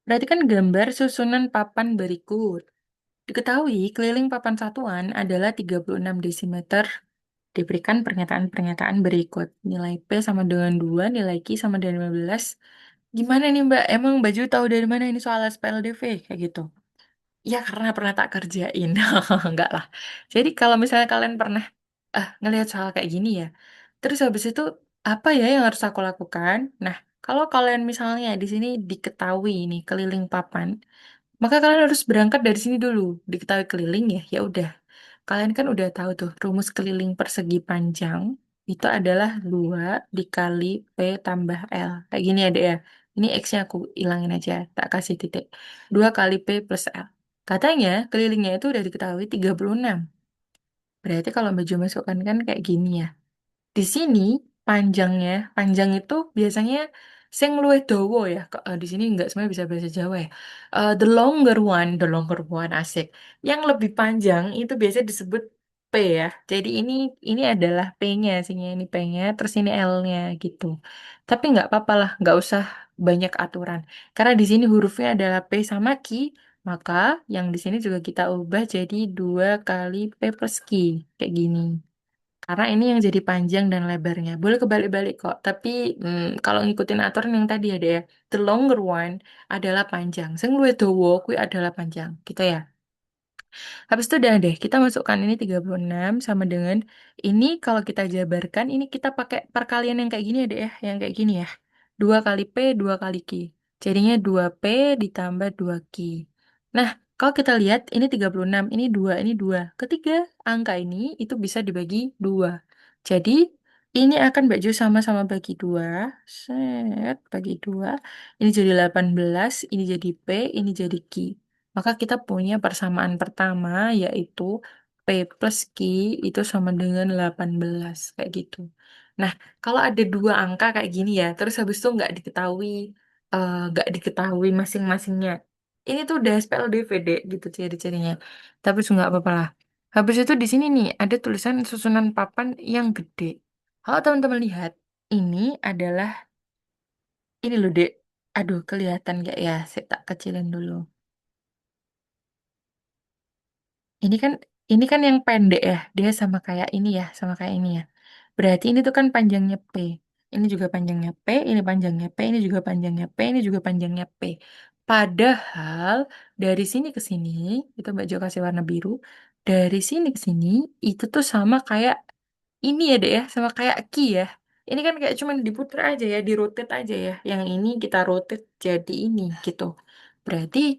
Perhatikan gambar susunan papan berikut. Diketahui keliling papan satuan adalah 36 desimeter. Diberikan pernyataan-pernyataan berikut. Nilai P sama dengan 2, nilai Q sama dengan 15. Gimana nih Mbak? Emang Baju tahu dari mana ini soal SPLDV? Kayak gitu. Ya karena pernah tak kerjain. Enggak lah. Jadi kalau misalnya kalian pernah ngelihat soal kayak gini ya. Terus habis itu apa ya yang harus aku lakukan? Nah, kalau kalian misalnya di sini diketahui nih keliling papan, maka kalian harus berangkat dari sini dulu. Diketahui keliling ya, ya udah. Kalian kan udah tahu tuh, rumus keliling persegi panjang itu adalah 2 dikali P tambah L. Kayak gini ya, Dek ya. Ini X-nya aku hilangin aja, tak kasih titik. 2 kali P plus L. Katanya kelilingnya itu udah diketahui 36. Berarti kalau baju masukkan kan kayak gini ya. Di sini panjangnya, panjang itu biasanya sing luwih dawa ya. Di sini nggak semuanya bisa bahasa Jawa ya. The longer one asik. Yang lebih panjang itu biasanya disebut P ya. Jadi ini adalah P-nya, sini ini P-nya, terus ini L-nya gitu. Tapi nggak apa-apa lah, nggak usah banyak aturan. Karena di sini hurufnya adalah P sama Q, maka yang di sini juga kita ubah jadi 2 kali P plus Q. Kayak gini. Karena ini yang jadi panjang dan lebarnya. Boleh kebalik-balik kok. Tapi kalau ngikutin aturan yang tadi ada ya. The longer one adalah panjang. Sing luwih dawa kuwi adalah panjang. Gitu ya. Habis itu udah deh, kita masukkan ini 36 sama dengan ini kalau kita jabarkan, ini kita pakai perkalian yang kayak gini ya deh ya, yang kayak gini ya. 2 kali P, 2 kali Q. Jadinya 2P ditambah 2Q. Nah, kalau kita lihat ini 36, ini 2, ini 2. Ketiga angka ini itu bisa dibagi 2. Jadi ini akan Mbak Jo sama-sama bagi 2. Set, bagi 2. Ini jadi 18, ini jadi P, ini jadi Q. Maka kita punya persamaan pertama yaitu P plus Q itu sama dengan 18. Kayak gitu. Nah, kalau ada dua angka kayak gini ya, terus habis itu nggak diketahui masing-masingnya. Ini tuh udah SPLDVD gitu ciri-cirinya. Tapi nggak apa-apa lah. Habis itu di sini nih ada tulisan susunan papan yang gede. Kalau teman-teman lihat, ini adalah ini loh, Dek. Aduh, kelihatan nggak ya? Saya tak kecilin dulu. Ini kan ini kan yang pendek ya. Dia sama kayak ini ya, sama kayak ini ya. Berarti ini tuh kan panjangnya P. Ini juga panjangnya P, ini panjangnya P, ini juga panjangnya P, ini juga panjangnya P. Padahal dari sini ke sini, itu Mbak Jo kasih warna biru. Dari sini ke sini, itu tuh sama kayak ini ya deh ya, sama kayak ki ya. Ini kan kayak cuman diputar aja ya, dirotate aja ya. Yang ini kita rotate jadi ini gitu. Berarti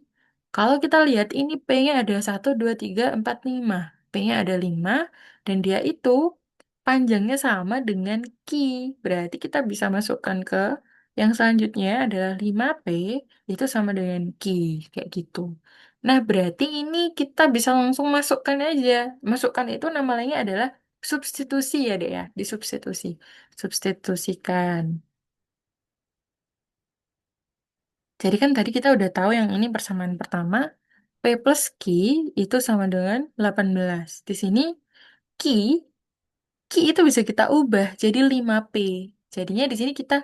kalau kita lihat ini P-nya ada 1, 2, 3, 4, 5. P-nya ada 5 dan dia itu panjangnya sama dengan Ki. Berarti kita bisa masukkan ke yang selanjutnya adalah 5P itu sama dengan Ki. Kayak gitu. Nah, berarti ini kita bisa langsung masukkan aja. Masukkan itu nama lainnya adalah substitusi ya, Dek ya. Disubstitusi. Substitusikan. Jadi kan tadi kita udah tahu yang ini persamaan pertama, P plus Q itu sama dengan 18. Di sini Q, Q itu bisa kita ubah jadi 5P. Jadinya di sini kita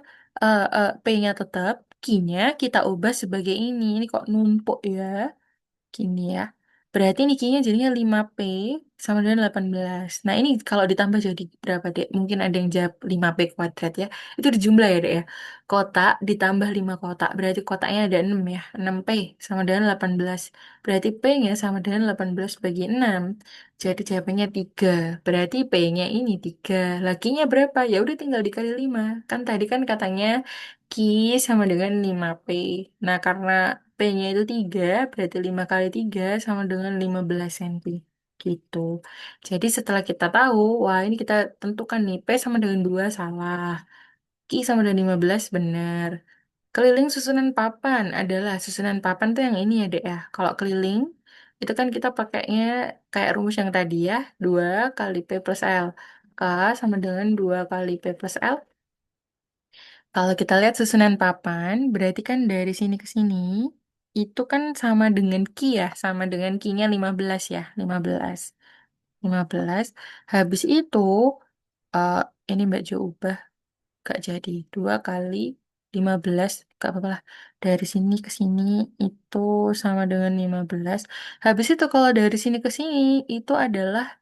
P-nya tetap, Q-nya kita ubah sebagai ini. Ini kok numpuk ya. Gini ya. Berarti ini kayaknya jadinya 5P sama dengan 18. Nah, ini kalau ditambah jadi berapa, Dek? Mungkin ada yang jawab 5P kuadrat ya. Itu dijumlah ya, Dek ya. Kotak ditambah 5 kotak. Berarti kotaknya ada 6 ya. 6P sama dengan 18. Berarti P-nya sama dengan 18 bagi 6. Jadi jawabannya 3. Berarti P-nya ini 3. Lakinya berapa? Ya udah tinggal dikali 5. Kan tadi kan katanya Ki sama dengan 5P. Nah, karena P-nya itu 3, berarti 5 kali 3 sama dengan 15 cm. Gitu. Jadi setelah kita tahu, wah ini kita tentukan nih, P sama dengan 2 salah. Ki sama dengan 15 benar. Keliling susunan papan adalah susunan papan tuh yang ini ya, Dek ya. Kalau keliling, itu kan kita pakainya kayak rumus yang tadi ya, 2 kali P plus L. K sama dengan 2 kali P plus L. Kalau kita lihat susunan papan, berarti kan dari sini ke sini, itu kan sama dengan Ki ya, sama dengan Ki-nya 15 ya, 15. 15. Habis itu, eh, ini Mbak Jo ubah, gak jadi. 2 kali 15, gak apa-apa lah. Dari sini ke sini, itu sama dengan 15. Habis itu kalau dari sini ke sini, itu adalah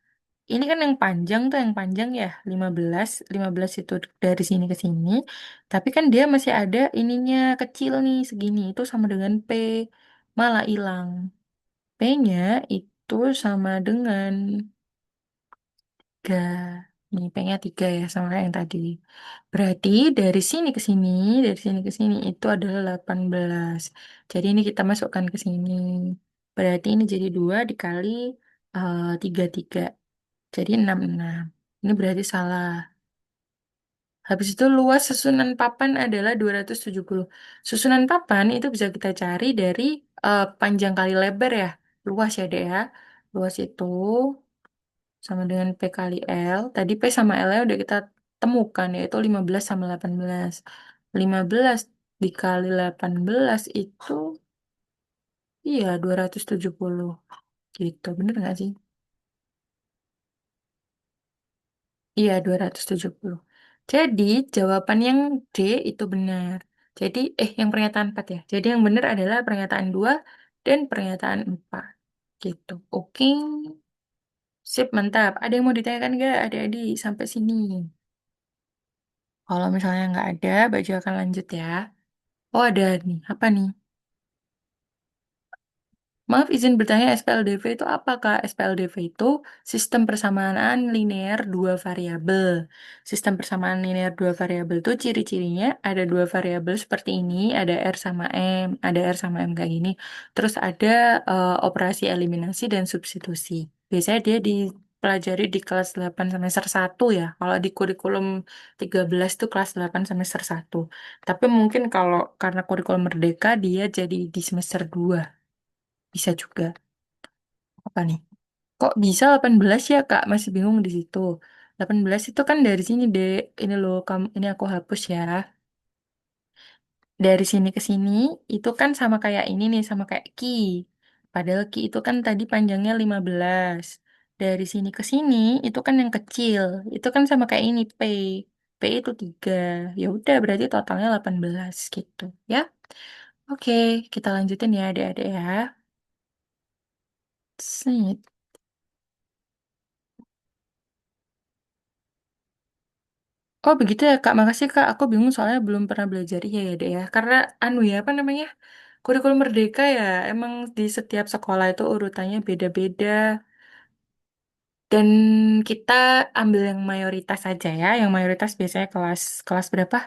ini kan yang panjang tuh yang panjang ya 15, 15 itu dari sini ke sini. Tapi kan dia masih ada ininya kecil nih segini itu sama dengan P malah hilang. P-nya itu sama dengan 3. Ini P-nya 3 ya sama kayak yang tadi. Berarti dari sini ke sini, dari sini ke sini itu adalah 18. Jadi ini kita masukkan ke sini. Berarti ini jadi 2 dikali 3. Jadi 66. Ini berarti salah. Habis itu luas susunan papan adalah 270. Susunan papan itu bisa kita cari dari panjang kali lebar ya. Luas ya, Dek ya. Luas itu sama dengan P kali L. Tadi P sama L-nya udah kita temukan yaitu 15 sama 18. 15 dikali 18 itu iya 270. Gitu, bener nggak sih? Iya, 270. Jadi, jawaban yang D itu benar. Jadi, yang pernyataan 4 ya. Jadi, yang benar adalah pernyataan 2 dan pernyataan 4. Gitu. Oke. Sip, mantap. Ada yang mau ditanyakan nggak adik-adik sampai sini? Kalau misalnya nggak ada, Baju akan lanjut ya. Oh, ada nih. Apa nih? Maaf, izin bertanya SPLDV itu apa, Kak? SPLDV itu sistem persamaan linear dua variabel. Sistem persamaan linear dua variabel itu ciri-cirinya ada dua variabel seperti ini, ada R sama M, ada R sama M kayak gini. Terus ada operasi eliminasi dan substitusi. Biasanya dia dipelajari di kelas 8 semester 1 ya. Kalau di kurikulum 13 itu kelas 8 semester 1. Tapi mungkin kalau karena kurikulum merdeka dia jadi di semester 2. Bisa juga. Apa nih? Kok bisa 18 ya, Kak? Masih bingung di situ. 18 itu kan dari sini, Dek. Ini loh, kamu, ini aku hapus ya. Dari sini ke sini, itu kan sama kayak ini nih, sama kayak Ki. Padahal Ki itu kan tadi panjangnya 15. Dari sini ke sini, itu kan yang kecil. Itu kan sama kayak ini, P. P itu 3. Ya udah, berarti totalnya 18 gitu, ya. Oke, kita lanjutin ya, adik-adik ya. Sini. Oh begitu ya Kak, makasih Kak. Aku bingung soalnya belum pernah belajar iya ya deh ya. Karena anu ya apa namanya kurikulum merdeka ya. Emang di setiap sekolah itu urutannya beda-beda. Dan kita ambil yang mayoritas aja ya. Yang mayoritas biasanya kelas kelas berapa?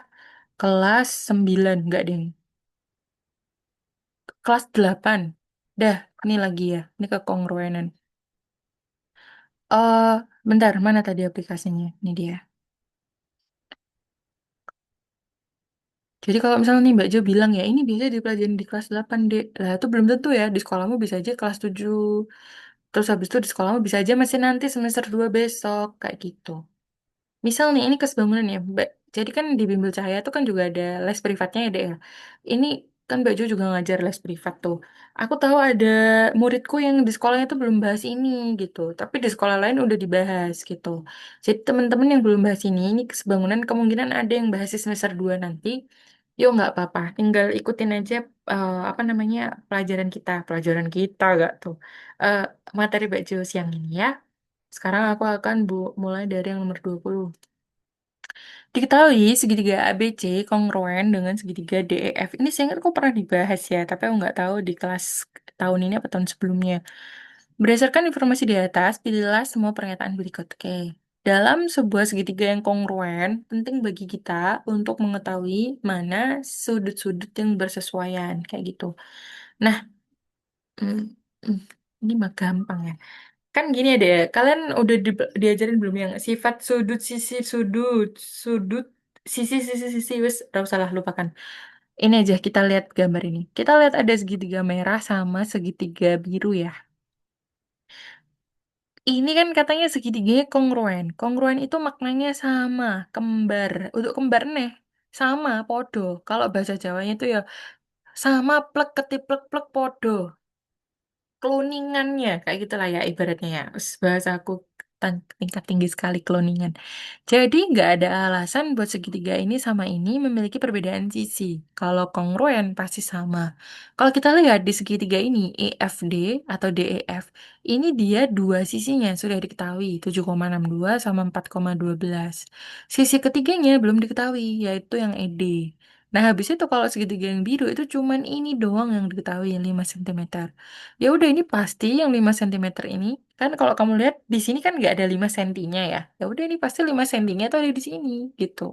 Kelas 9 enggak deh. Kelas 8. Dah, ini lagi ya. Ini kekongruenan. Eh, bentar, mana tadi aplikasinya? Ini dia. Jadi kalau misalnya nih Mbak Jo bilang ya, ini biasa dipelajarin di kelas 8 deh. Lah itu belum tentu ya, di sekolahmu bisa aja kelas 7. Terus habis itu di sekolahmu bisa aja masih nanti semester 2 besok, kayak gitu. Misal nih, ini kesebangunan ya, Mbak. Jadi kan di Bimbel Cahaya tuh kan juga ada les privatnya ya, Dek, ya. Ini kan Mbak Jo juga ngajar les privat tuh. Aku tahu ada muridku yang di sekolahnya tuh belum bahas ini gitu. Tapi di sekolah lain udah dibahas gitu. Jadi teman-teman yang belum bahas ini kesebangunan kemungkinan ada yang bahas di semester 2 nanti. Yuk nggak apa-apa, tinggal ikutin aja apa namanya pelajaran kita gak tuh. Eh, materi Mbak Jo siang ini ya. Sekarang aku akan mulai dari yang nomor 20. Diketahui segitiga ABC kongruen dengan segitiga DEF. Ini saya ingat kok pernah dibahas ya, tapi aku nggak tahu di kelas tahun ini apa tahun sebelumnya. Berdasarkan informasi di atas, pilihlah semua pernyataan berikut. Oke. Dalam sebuah segitiga yang kongruen, penting bagi kita untuk mengetahui mana sudut-sudut yang bersesuaian, kayak gitu. Nah, mm, mm, ini mah gampang ya. Kan gini ya deh, kalian udah diajarin belum yang sifat sudut, sisi, wes, gak usah lah, lupakan. Ini aja, kita lihat gambar ini. Kita lihat ada segitiga merah sama segitiga biru ya. Ini kan katanya segitiganya kongruen. Kongruen itu maknanya sama, kembar. Untuk kembar nih, sama, podo. Kalau bahasa Jawanya itu ya sama plek ketiplek plek podo. Kloningannya kayak gitulah ya ibaratnya ya. Bahasa aku tingkat tinggi sekali kloningan. Jadi nggak ada alasan buat segitiga ini sama ini memiliki perbedaan sisi. Kalau kongruen pasti sama. Kalau kita lihat di segitiga ini EFD atau DEF, ini dia dua sisinya sudah diketahui 7,62 sama 4,12. Sisi ketiganya belum diketahui yaitu yang ED. Nah, habis itu kalau segitiga yang biru itu cuman ini doang yang diketahui 5 cm. Ya udah ini pasti yang 5 cm ini kan kalau kamu lihat di sini kan nggak ada 5 sentinya ya. Ya udah ini pasti 5 sentinya tuh ada di sini gitu.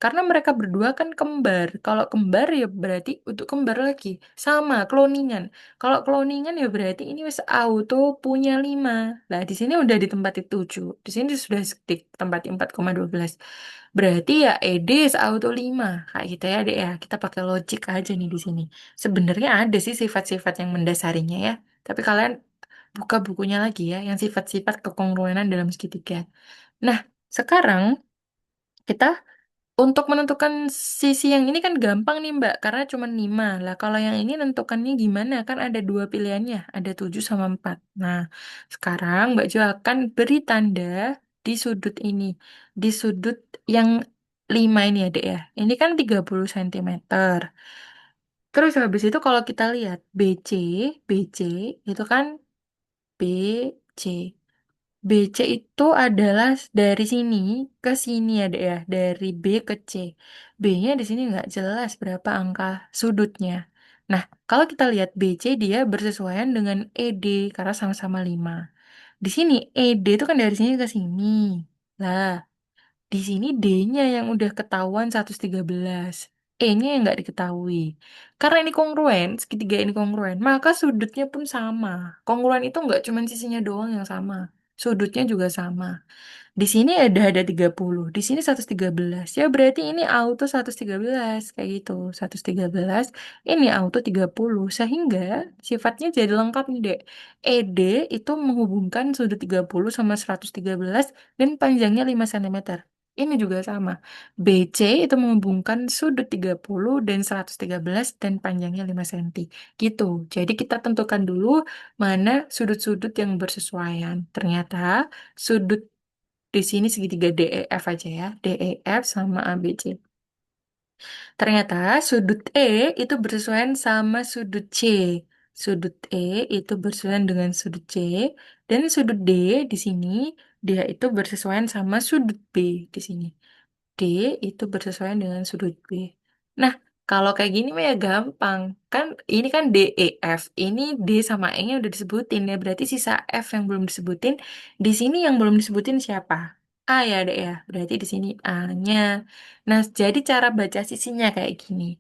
Karena mereka berdua kan kembar. Kalau kembar ya berarti untuk kembar lagi sama kloningan. Kalau kloningan ya berarti ini wis auto punya 5. Nah, di sini udah ditempati 7. Di sini sudah ditempati 4,12. Berarti ya ED auto 5. Kayak gitu ya, Dek ya. Kita pakai logik aja nih di sini. Sebenarnya ada sih sifat-sifat yang mendasarinya ya. Tapi kalian buka bukunya lagi ya, yang sifat-sifat kekongruenan dalam segitiga. Nah, sekarang kita untuk menentukan sisi yang ini kan gampang nih Mbak, karena cuma 5. Lah kalau yang ini nentukannya gimana? Kan ada dua pilihannya, ada 7 sama 4. Nah, sekarang Mbak Jo akan beri tanda di sudut ini. Di sudut yang 5 ini ya, Dek ya. Ini kan 30 cm. Terus habis itu kalau kita lihat BC itu kan BC. BC itu adalah dari sini ke sini ya, Dek ya. Dari B ke C. B-nya di sini nggak jelas berapa angka sudutnya. Nah, kalau kita lihat BC dia bersesuaian dengan ED karena sama-sama 5. Di sini ED itu kan dari sini ke sini. Lah, di sini D-nya yang udah ketahuan 113. E-nya yang nggak diketahui. Karena ini kongruen, segitiga ini kongruen, maka sudutnya pun sama. Kongruen itu nggak cuma sisinya doang yang sama. Sudutnya juga sama. Di sini ada 30, di sini 113. Ya berarti ini auto 113 kayak gitu. 113, ini auto 30. Sehingga sifatnya jadi lengkap nih, Dek. ED itu menghubungkan sudut 30 sama 113 dan panjangnya 5 cm. Ini juga sama. BC itu menghubungkan sudut 30 dan 113 dan panjangnya 5 cm. Gitu. Jadi kita tentukan dulu mana sudut-sudut yang bersesuaian. Ternyata sudut di sini segitiga DEF aja ya. DEF sama ABC. Ternyata sudut E itu bersesuaian sama sudut C. Sudut E itu bersesuaian dengan sudut C. Dan sudut D di sini dia itu bersesuaian sama sudut B di sini. D itu bersesuaian dengan sudut B. Nah, kalau kayak gini mah ya gampang. Kan ini kan DEF. Ini D sama E-nya udah disebutin ya. Berarti sisa F yang belum disebutin. Di sini yang belum disebutin siapa? A ya, Dek ya. Berarti di sini A-nya. Nah, jadi cara baca sisinya kayak gini.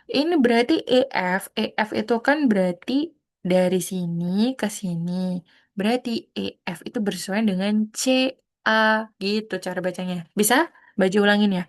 Ini berarti EF. EF itu kan berarti dari sini ke sini. Berarti EF itu bersesuaian dengan CA gitu cara bacanya. Bisa? Baca ulangin ya.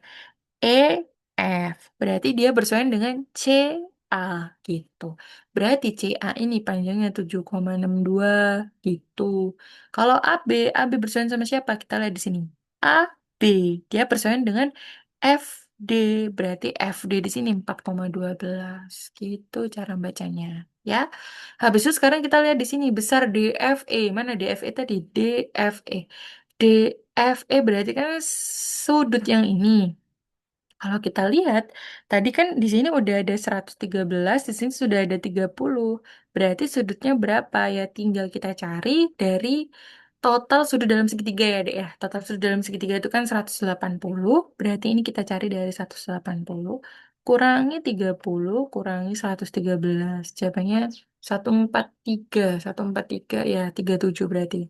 E F. Berarti dia bersesuaian dengan C A gitu. Berarti C A ini panjangnya 7,62 gitu. Kalau A B bersesuaian sama siapa? Kita lihat di sini. A B dia bersesuaian dengan F D. Berarti F D di sini 4,12 gitu cara bacanya. Ya. Habis itu sekarang kita lihat di sini besar D F E. Mana D F E tadi? D F E. D F E berarti kan sudut yang ini. Kalau kita lihat, tadi kan di sini udah ada 113, di sini sudah ada 30. Berarti sudutnya berapa ya? Tinggal kita cari dari total sudut dalam segitiga ya, Dek ya. Total sudut dalam segitiga itu kan 180. Berarti ini kita cari dari 180. Kurangi 30, kurangi 113. Jawabannya 143. 143 ya, 37 berarti.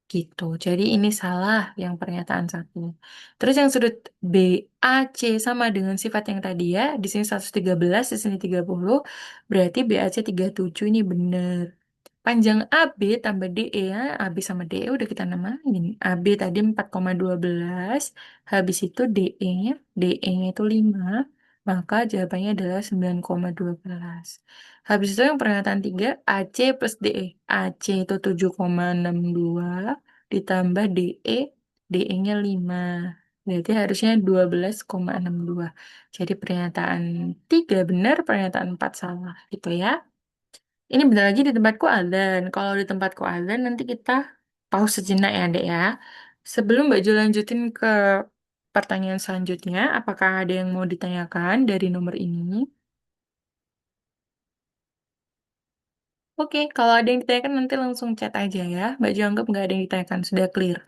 Gitu. Jadi ini salah yang pernyataan satu. Terus yang sudut BAC sama dengan sifat yang tadi ya. Di sini 113, di sini 30. Berarti BAC 37 ini benar. Panjang AB tambah DE ya. AB sama DE udah kita namain. AB tadi 4,12. Habis itu DE-nya, DE-nya itu 5. Maka jawabannya adalah 9,12. Habis itu yang pernyataan 3, AC plus DE. AC itu 7,62 ditambah DE, DE-nya 5. Berarti harusnya 12,62. Jadi pernyataan 3 benar, pernyataan 4 salah. Gitu ya. Ini bentar lagi di tempatku azan. Kalau di tempatku azan nanti kita pause sejenak ya, Dek ya. Sebelum Mbak Jo lanjutin ke pertanyaan selanjutnya, apakah ada yang mau ditanyakan dari nomor ini? Oke, kalau ada yang ditanyakan nanti langsung chat aja ya. Mbak Jo anggap nggak ada yang ditanyakan, sudah clear.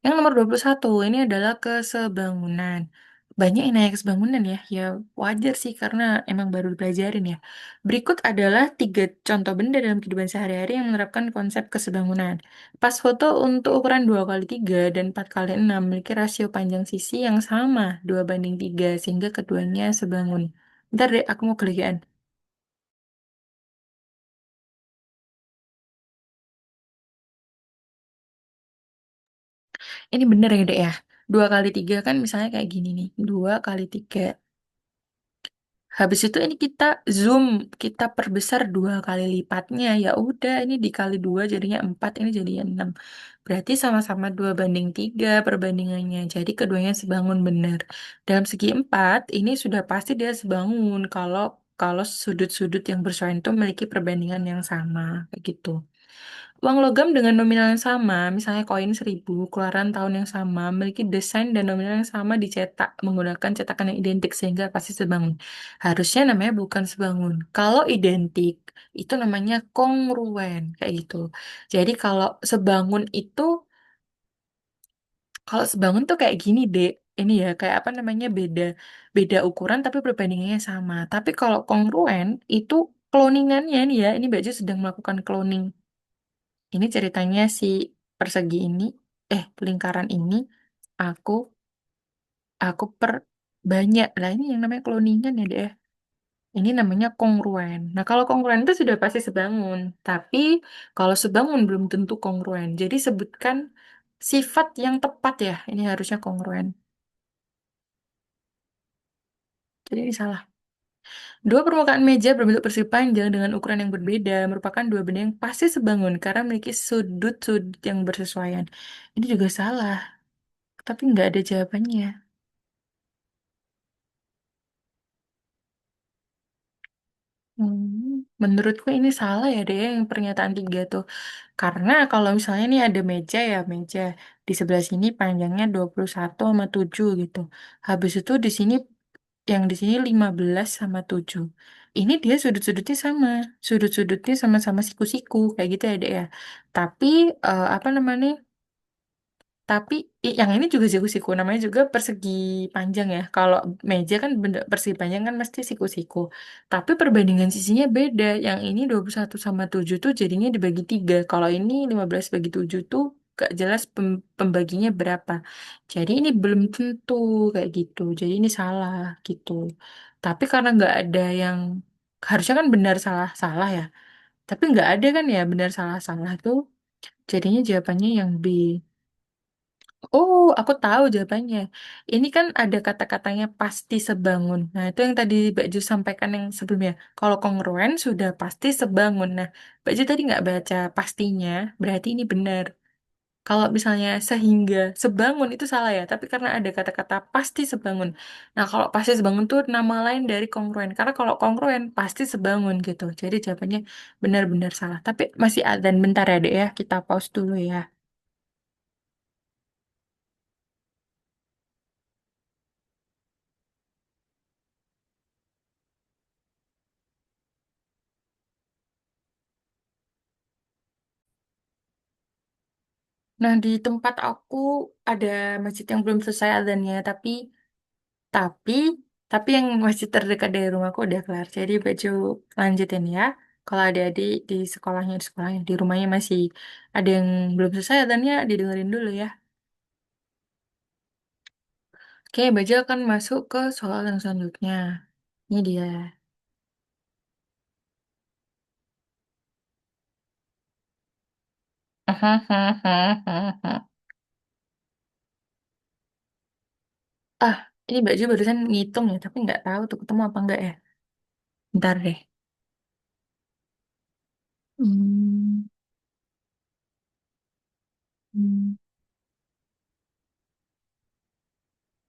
Yang nomor 21 ini adalah kesebangunan. Banyak yang nanya kesebangunan ya. Ya wajar sih karena emang baru dipelajarin ya. Berikut adalah 3 contoh benda dalam kehidupan sehari-hari yang menerapkan konsep kesebangunan. Pas foto untuk ukuran 2 kali 3 dan 4 kali 6 memiliki rasio panjang sisi yang sama 2 banding 3 sehingga keduanya sebangun. Bentar deh, aku mau kelihaan. Ini bener ya dek ya. 2 kali 3 kan misalnya kayak gini nih. 2 kali 3. Habis itu ini kita zoom, kita perbesar 2 kali lipatnya. Ya udah, ini dikali 2 jadinya 4, ini jadinya 6. Berarti sama-sama 2 banding 3 perbandingannya. Jadi keduanya sebangun benar. Dalam segi 4, ini sudah pasti dia sebangun kalau kalau sudut-sudut yang bersesuaian itu memiliki perbandingan yang sama, kayak gitu. Uang logam dengan nominal yang sama, misalnya koin 1.000, keluaran tahun yang sama, memiliki desain dan nominal yang sama dicetak menggunakan cetakan yang identik sehingga pasti sebangun. Harusnya namanya bukan sebangun. Kalau identik, itu namanya kongruen, kayak gitu. Jadi kalau sebangun tuh kayak gini deh. Ini ya, kayak apa namanya, beda beda ukuran tapi perbandingannya sama. Tapi kalau kongruen itu Cloningannya nih ya, ini Mbak Jo sedang melakukan cloning. Ini ceritanya si persegi ini, lingkaran ini, aku, aku per banyak. Lah ini yang namanya cloningan ya deh. Ini namanya kongruen. Nah kalau kongruen itu sudah pasti sebangun. Tapi kalau sebangun belum tentu kongruen. Jadi sebutkan sifat yang tepat ya. Ini harusnya kongruen. Jadi ini salah. Dua permukaan meja berbentuk persegi panjang dengan ukuran yang berbeda merupakan dua benda yang pasti sebangun karena memiliki sudut-sudut yang bersesuaian. Ini juga salah, tapi nggak ada jawabannya. Menurutku ini salah ya deh yang pernyataan tiga tuh. Karena kalau misalnya nih ada meja ya, meja di sebelah sini panjangnya 21 sama 7 gitu. Habis itu di sini yang di sini 15 sama 7. Ini dia sudut-sudutnya sama. Sudut-sudutnya sama-sama siku-siku kayak gitu ya, Dek ya. Tapi apa namanya? Tapi yang ini juga siku-siku, namanya juga persegi panjang ya. Kalau meja kan benda persegi panjang kan mesti siku-siku. Tapi perbandingan sisinya beda. Yang ini 21 sama 7 tuh jadinya dibagi 3. Kalau ini 15 bagi 7 tuh gak jelas pembaginya berapa. Jadi ini belum tentu kayak gitu. Jadi ini salah gitu. Tapi karena nggak ada yang harusnya kan benar salah salah ya. Tapi nggak ada kan ya benar salah salah tuh. Jadinya jawabannya yang B. Oh, aku tahu jawabannya. Ini kan ada kata-katanya pasti sebangun. Nah, itu yang tadi Mbak Ju sampaikan yang sebelumnya. Kalau kongruen sudah pasti sebangun. Nah, Mbak Ju tadi nggak baca pastinya, berarti ini benar. Kalau misalnya sehingga sebangun itu salah ya, tapi karena ada kata-kata pasti sebangun. Nah, kalau pasti sebangun itu nama lain dari kongruen. Karena kalau kongruen pasti sebangun gitu. Jadi jawabannya benar-benar salah. Tapi masih ada dan bentar ya, Dek ya. Kita pause dulu ya. Nah, di tempat aku ada masjid yang belum selesai adzannya, tapi, tapi yang masjid terdekat dari rumahku udah kelar. Jadi baju lanjutin ya. Kalau adik-adik di sekolahnya, di rumahnya masih ada yang belum selesai adzannya, didengerin dulu ya. Oke, baju akan masuk ke soal yang selanjutnya. Ini dia. Ah, ini baju barusan ngitung ya, tapi nggak tahu tuh ketemu apa enggak ya. Bentar deh. Hmm, hmm.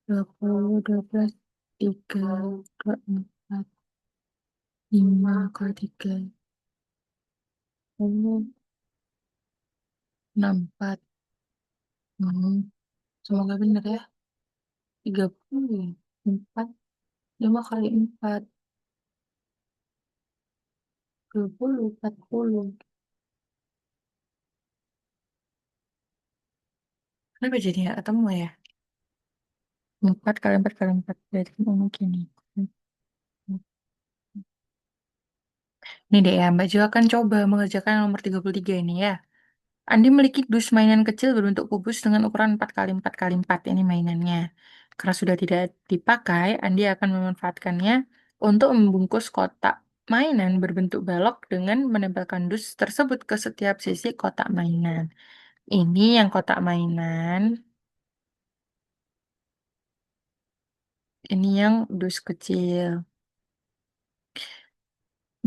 20, 12, 3, 4, 5 kali 3, 10, 64. Hmm, semoga benar ya. 30, 4, 5 kali 4, 20, 40. Kenapa jadi nggak ketemu ya? 4 kali 4 kali 4. Berarti kan mungkin nih. Nih deh ya, Mbak Jo akan coba mengerjakan yang nomor 33 ini ya. Andi memiliki dus mainan kecil berbentuk kubus dengan ukuran 4 kali 4 kali 4. Ini mainannya. Karena sudah tidak dipakai, Andi akan memanfaatkannya untuk membungkus kotak mainan berbentuk balok dengan menempelkan dus tersebut ke setiap sisi kotak mainan. Ini yang kotak mainan, ini yang dus kecil.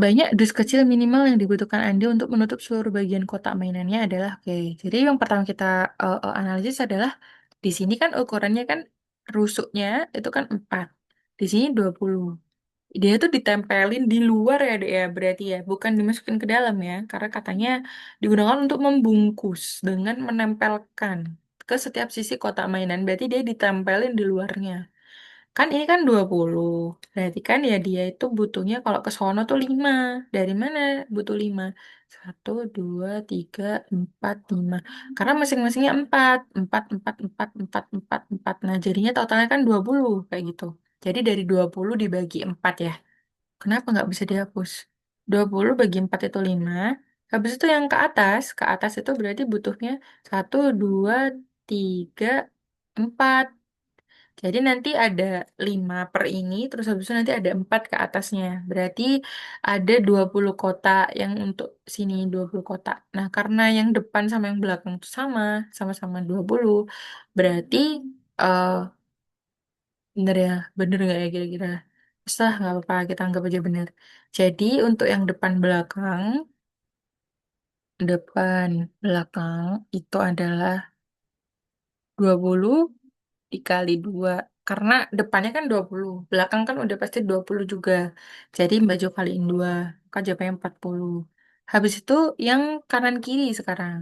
Banyak dus kecil minimal yang dibutuhkan Andi untuk menutup seluruh bagian kotak mainannya adalah, oke. Jadi yang pertama kita analisis adalah di sini kan ukurannya kan rusuknya itu kan 4. Di sini 20. Dia tuh ditempelin di luar ya, Dek, ya, berarti ya, bukan dimasukin ke dalam ya, karena katanya digunakan untuk membungkus dengan menempelkan ke setiap sisi kotak mainan. Berarti dia ditempelin di luarnya. Kan ini kan 20. Berarti kan ya dia itu butuhnya kalau ke sono tuh 5. Dari mana butuh 5? 1, 2, 3, 4, 5. Karena masing-masingnya 4. 4, 4, 4, 4, 4, 4. Nah, jadinya totalnya kan 20 kayak gitu. Jadi dari 20 dibagi 4 ya. Kenapa nggak bisa dihapus? 20 bagi 4 itu 5. Habis itu yang ke atas itu berarti butuhnya 1, 2, 3, 4. Jadi nanti ada 5 per ini, terus habis itu nanti ada 4 ke atasnya. Berarti ada 20 kotak yang untuk sini 20 kotak. Nah, karena yang depan sama yang belakang itu sama, sama-sama 20. Berarti eh bener ya, bener nggak ya kira-kira? Sah, nggak apa-apa, kita anggap aja bener. Jadi untuk yang depan belakang itu adalah 20 dikali 2. Karena depannya kan 20, belakang kan udah pasti 20 juga. Jadi Mbak Jo kaliin 2, maka jawabnya 40. Habis itu yang kanan kiri sekarang.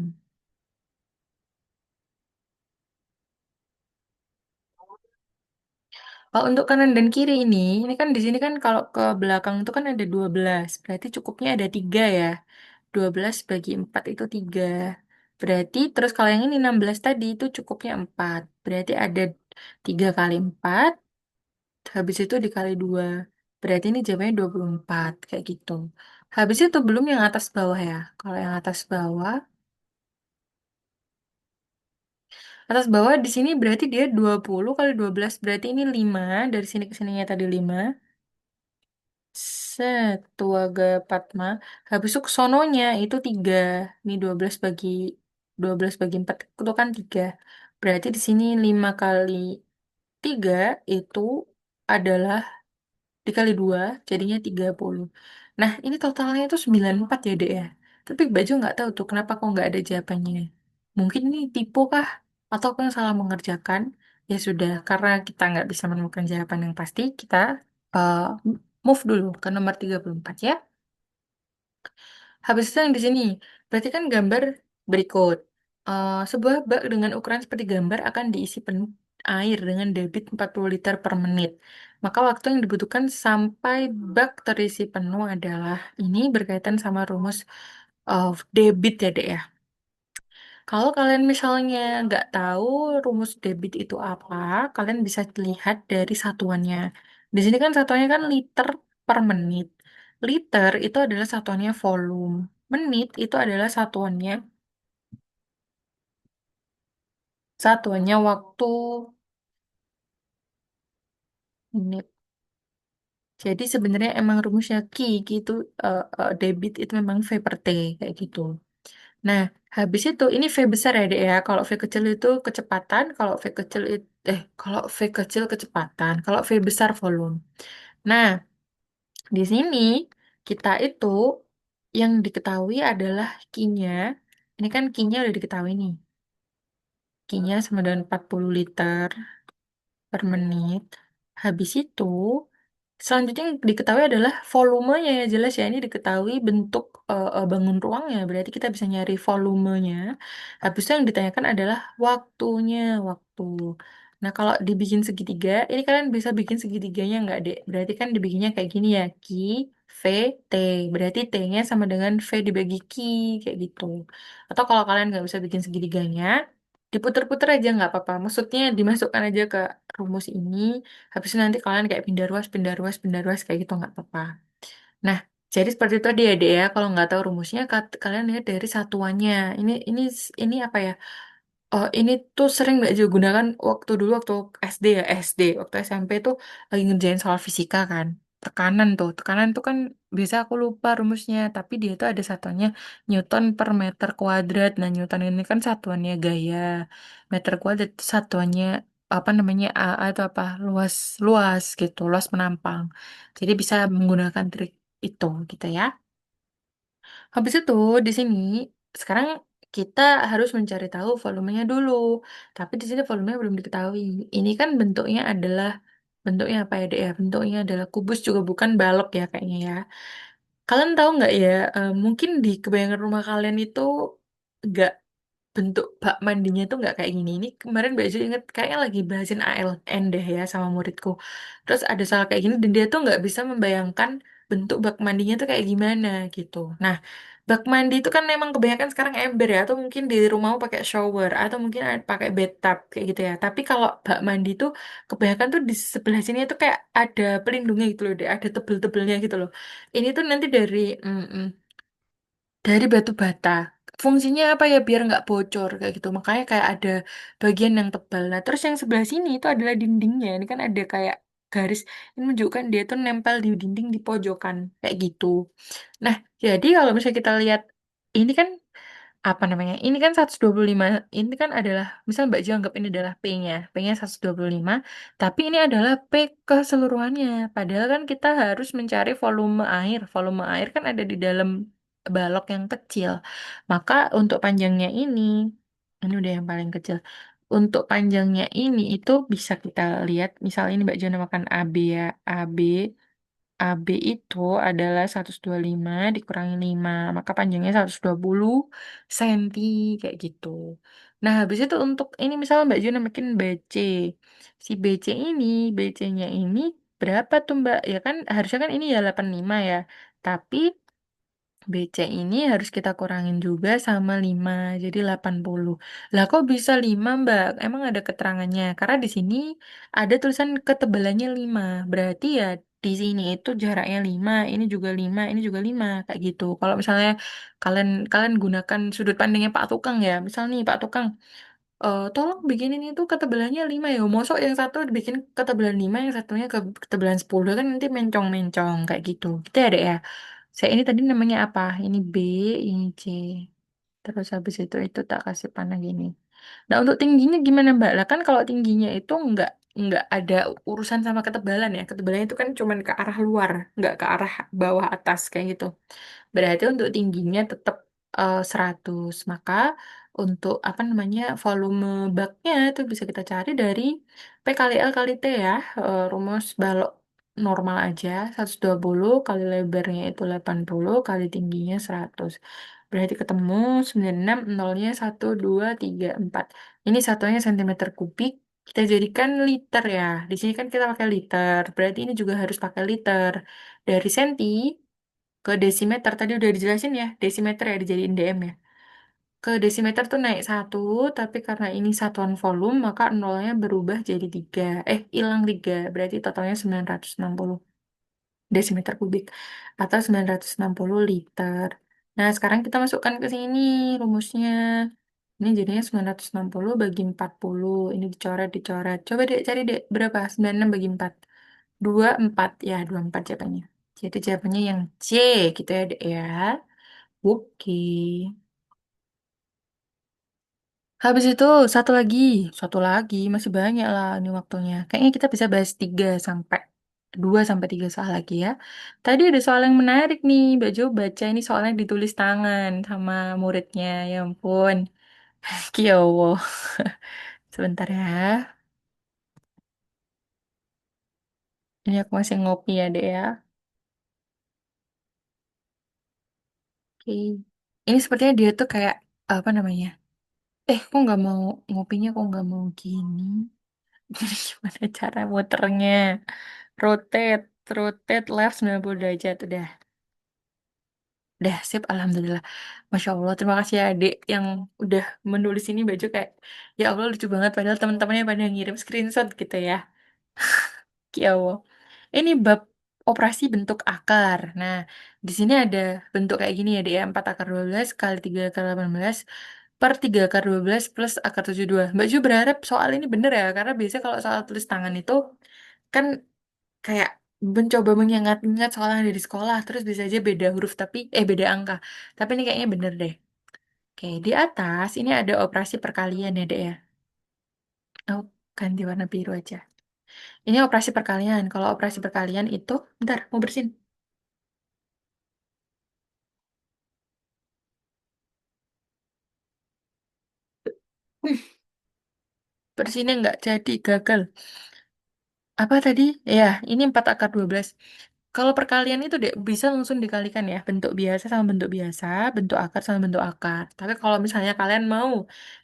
Kalau untuk kanan dan kiri ini kan di sini kan kalau ke belakang itu kan ada 12, berarti cukupnya ada 3 ya. 12 bagi 4 itu 3. Berarti terus kalau yang ini 16 tadi itu cukupnya 4. Berarti ada 3 kali 4. Habis itu dikali 2. Berarti ini jawabnya 24. Kayak gitu. Habis itu belum yang atas bawah ya. Kalau yang atas bawah di sini berarti dia 20 kali 12. Berarti ini 5. Dari sini ke sininya tadi 5. Set, Tuaga Patma. Habis itu sononya itu 3. Ini 12 bagi 4 itu kan 3. Berarti di sini 5 kali 3 itu adalah dikali 2 jadinya 30. Nah, ini totalnya itu 94 ya, Dek ya. Tapi Baju nggak tahu tuh kenapa kok nggak ada jawabannya. Mungkin ini tipu kah? Atau aku yang salah mengerjakan? Ya sudah, karena kita nggak bisa menemukan jawaban yang pasti, kita uh, move dulu ke nomor 34 ya. Habis itu yang di sini, berarti kan gambar berikut. Sebuah bak dengan ukuran seperti gambar akan diisi penuh air dengan debit 40 liter per menit. Maka waktu yang dibutuhkan sampai bak terisi penuh adalah ini berkaitan sama rumus of debit ya, Dek ya. Kalau kalian misalnya nggak tahu rumus debit itu apa, kalian bisa lihat dari satuannya. Di sini kan satuannya kan liter per menit. Liter itu adalah satuannya volume. Menit itu adalah satuannya waktu menit. Jadi sebenarnya emang rumusnya gitu debit itu memang V per T kayak gitu. Nah, habis itu ini V besar ya, Dek ya. Kalau V kecil itu kecepatan, kalau V kecil kecepatan, kalau V besar volume. Nah, di sini kita itu yang diketahui adalah Q-nya. Ini kan Q-nya udah diketahui nih. Q-nya sama dengan 40 liter per menit. Habis itu, selanjutnya yang diketahui adalah volumenya ya jelas ya ini diketahui bentuk bangun ruangnya berarti kita bisa nyari volumenya. Habis itu yang ditanyakan adalah waktu. Nah kalau dibikin segitiga ini kalian bisa bikin segitiganya nggak dek? Berarti kan dibikinnya kayak gini ya V T berarti T-nya sama dengan V dibagi Q kayak gitu. Atau kalau kalian nggak bisa bikin segitiganya diputer-puter aja nggak apa-apa. Maksudnya dimasukkan aja ke rumus ini. Habis itu nanti kalian kayak pindah ruas kayak gitu nggak apa-apa. Nah, jadi seperti itu dia deh ya. Kalau nggak tahu rumusnya, kalian lihat dari satuannya. Ini apa ya? Oh, ini tuh sering Mbak Jo gunakan waktu dulu waktu SD ya, waktu SMP tuh lagi ngerjain soal fisika kan. Tekanan tuh kan biasa aku lupa rumusnya, tapi dia tuh ada satuannya Newton per meter kuadrat. Nah, Newton ini kan satuannya gaya, meter kuadrat itu satuannya apa namanya atau apa luas luas gitu, luas menampang. Jadi bisa menggunakan trik itu gitu ya. Habis itu di sini sekarang kita harus mencari tahu volumenya dulu. Tapi di sini volumenya belum diketahui. Ini kan bentuknya apa ya, Dek ya? Bentuknya adalah kubus juga bukan balok ya kayaknya ya. Kalian tahu nggak ya? Mungkin di kebayangan rumah kalian itu nggak bentuk bak mandinya tuh nggak kayak gini. Ini kemarin Mbak Ju inget kayaknya lagi bahasin ALN deh ya sama muridku. Terus ada salah kayak gini dan dia tuh nggak bisa membayangkan bentuk bak mandinya tuh kayak gimana gitu. Nah, Bak mandi itu kan memang kebanyakan sekarang ember ya, atau mungkin di rumah pakai shower, atau mungkin pakai bathtub kayak gitu ya. Tapi kalau bak mandi itu kebanyakan tuh di sebelah sini tuh kayak ada pelindungnya gitu loh, deh, ada tebel-tebelnya gitu loh. Ini tuh nanti dari batu bata. Fungsinya apa ya biar nggak bocor kayak gitu. Makanya kayak ada bagian yang tebal. Nah, terus yang sebelah sini itu adalah dindingnya. Ini kan ada kayak garis. Ini menunjukkan dia tuh nempel di dinding di pojokan kayak gitu. Nah, jadi kalau misalnya kita lihat ini kan apa namanya? Ini kan 125. Ini kan adalah misal Mbak Jo anggap ini adalah P-nya. P-nya 125, tapi ini adalah P keseluruhannya. Padahal kan kita harus mencari volume air. Volume air kan ada di dalam balok yang kecil. Maka untuk panjangnya ini udah yang paling kecil. Untuk panjangnya ini itu bisa kita lihat, misal ini Mbak Jo namakan AB ya. AB itu adalah 125 dikurangi 5, maka panjangnya 120 cm kayak gitu. Nah, habis itu untuk ini misalnya Mbak Juna makin BC. Si BC ini, BC-nya ini berapa tuh Mbak? Ya kan harusnya kan ini ya 85 ya. Tapi BC ini harus kita kurangin juga sama 5, jadi 80. Lah kok bisa 5, Mbak? Emang ada keterangannya? Karena di sini ada tulisan ketebalannya 5. Berarti ya di sini itu jaraknya 5, ini juga 5, ini juga 5, kayak gitu. Kalau misalnya kalian kalian gunakan sudut pandangnya Pak Tukang ya. Misal nih Pak Tukang, tolong bikinin itu ketebalannya 5 ya. Mosok yang satu bikin ketebalan 5, yang satunya ketebalan 10 kan nanti mencong-mencong kayak gitu. Gitu ya, Dek ya. Saya ini tadi namanya apa? Ini B, ini C. Terus habis itu tak kasih panah gini. Nah, untuk tingginya gimana, Mbak? Lah kan kalau tingginya itu nggak ada urusan sama ketebalan ya. Ketebalannya itu kan cuman ke arah luar, nggak ke arah bawah atas kayak gitu. Berarti untuk tingginya tetap 100. Maka untuk apa namanya volume baknya itu bisa kita cari dari P kali L kali T ya. Rumus balok normal aja 120 kali lebarnya itu 80 kali tingginya 100. Berarti ketemu 96 nolnya 1 2 3 4. Ini satunya sentimeter kubik. Kita jadikan liter ya. Di sini kan kita pakai liter. Berarti ini juga harus pakai liter. Dari senti ke desimeter tadi udah dijelasin ya, desimeter ya dijadiin dm ya, ke desimeter tuh naik 1, tapi karena ini satuan volume maka nolnya berubah jadi 3, hilang 3, berarti totalnya 960 desimeter kubik atau 960 liter. Nah, sekarang kita masukkan ke sini rumusnya. Ini jadinya 960 bagi 40. Ini dicoret. Coba dek cari dek berapa? 96 bagi 4. 24 ya, 24 jawabannya. Jadi jawabannya yang C gitu ya, Dek ya. Oke. Habis itu satu lagi masih banyak lah ini waktunya. Kayaknya kita bisa bahas 2 sampai 3 soal lagi ya. Tadi ada soal yang menarik nih, Mbak Jo baca ini soalnya ditulis tangan sama muridnya. Ya ampun, kiowo. Sebentar ya. Ini aku masih ngopi ya, Dek ya. Oke. Ini sepertinya dia tuh kayak apa namanya? Kok nggak mau ngopinya? Kok nggak mau gini? Jadi gimana cara muternya? Rotate, rotate left 90 derajat. Udah sip, Alhamdulillah. Masya Allah, terima kasih ya adik yang udah menulis ini baju kayak, ya Allah lucu banget. Padahal teman-temannya pada ngirim screenshot gitu ya. Ya Allah. Ini bab operasi bentuk akar. Nah, di sini ada bentuk kayak gini ya, Dek ya. 4 akar 12 kali 3 akar 18 per 3 akar 12 plus akar 72. Mbak Ju berharap soal ini bener ya, karena biasanya kalau soal tulis tangan itu kan kayak mencoba mengingat-ingat soal yang dari sekolah, terus bisa aja beda huruf tapi beda angka. Tapi ini kayaknya bener deh. Oke, di atas ini ada operasi perkalian ya, Dek ya. Oh, ganti warna biru aja. Ini operasi perkalian. Kalau operasi perkalian itu, bentar, mau bersihin. Bersihinnya nggak jadi, gagal. Apa tadi? Ya, ini 4 akar 12. Kalau perkalian itu deh bisa langsung dikalikan ya, bentuk biasa sama bentuk biasa, bentuk akar sama bentuk akar. Tapi kalau misalnya kalian mau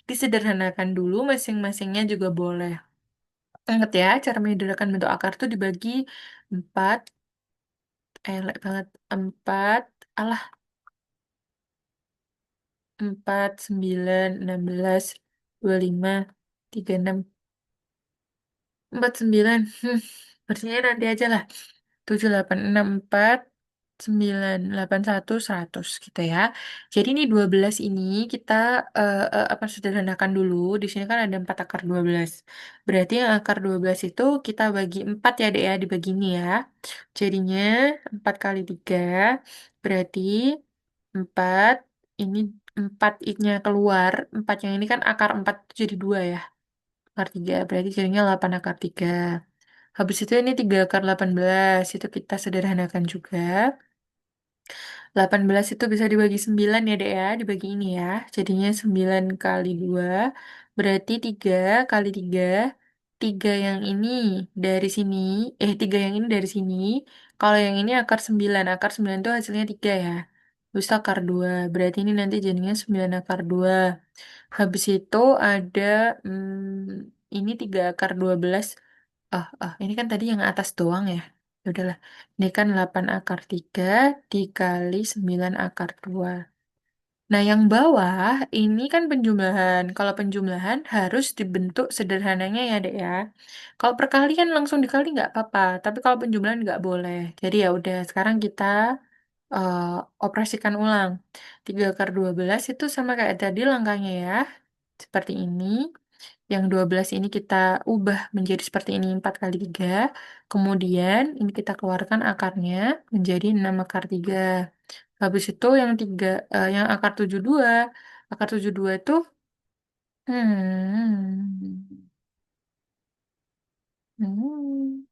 disederhanakan dulu, masing-masingnya juga boleh. Ingat ya, cara menyederhanakan bentuk akar tuh dibagi 4, elek banget, 4, alah, 4, 9, 16, 25, 36, 49. Berarti nanti aja lah. 7, 8, 6, 4, 9, 8, 1, 100 gitu ya. Jadi ini 12 ini kita apa sederhanakan dulu. Di sini kan ada 4 akar 12. Berarti yang akar 12 itu kita bagi 4 ya, Dek ya, dibagi ini ya. Jadinya 4 kali 3 berarti 4 ini 4 nya keluar. 4 yang ini kan akar 4 itu jadi 2 ya. Akar 3 berarti jadinya 8 akar 3. Habis itu ini 3 akar 18 itu kita sederhanakan juga. 18 itu bisa dibagi 9 ya, Dek ya. Dibagi ini ya. Jadinya 9 kali 2 berarti 3 kali 3. 3 yang ini dari sini. 3 yang ini dari sini. Kalau yang ini akar 9. Akar 9 itu hasilnya 3 ya. Terus akar 2. Berarti ini nanti jadinya 9 akar 2. Habis itu ada ini 3 akar 12. Ini kan tadi yang atas doang ya. Ya udahlah. Ini kan 8 akar 3 dikali 9 akar 2. Nah, yang bawah ini kan penjumlahan. Kalau penjumlahan harus dibentuk sederhananya ya, Dek ya. Kalau perkalian langsung dikali nggak apa-apa. Tapi kalau penjumlahan nggak boleh. Jadi ya udah, sekarang kita eh, operasikan ulang. 3 akar 12 itu sama kayak tadi langkahnya ya. Seperti ini. Yang 12 ini kita ubah menjadi seperti ini 4 kali 3. Kemudian ini kita keluarkan akarnya menjadi 6 akar 3. Habis itu yang yang akar 72. Akar 72 itu hmm, hmm.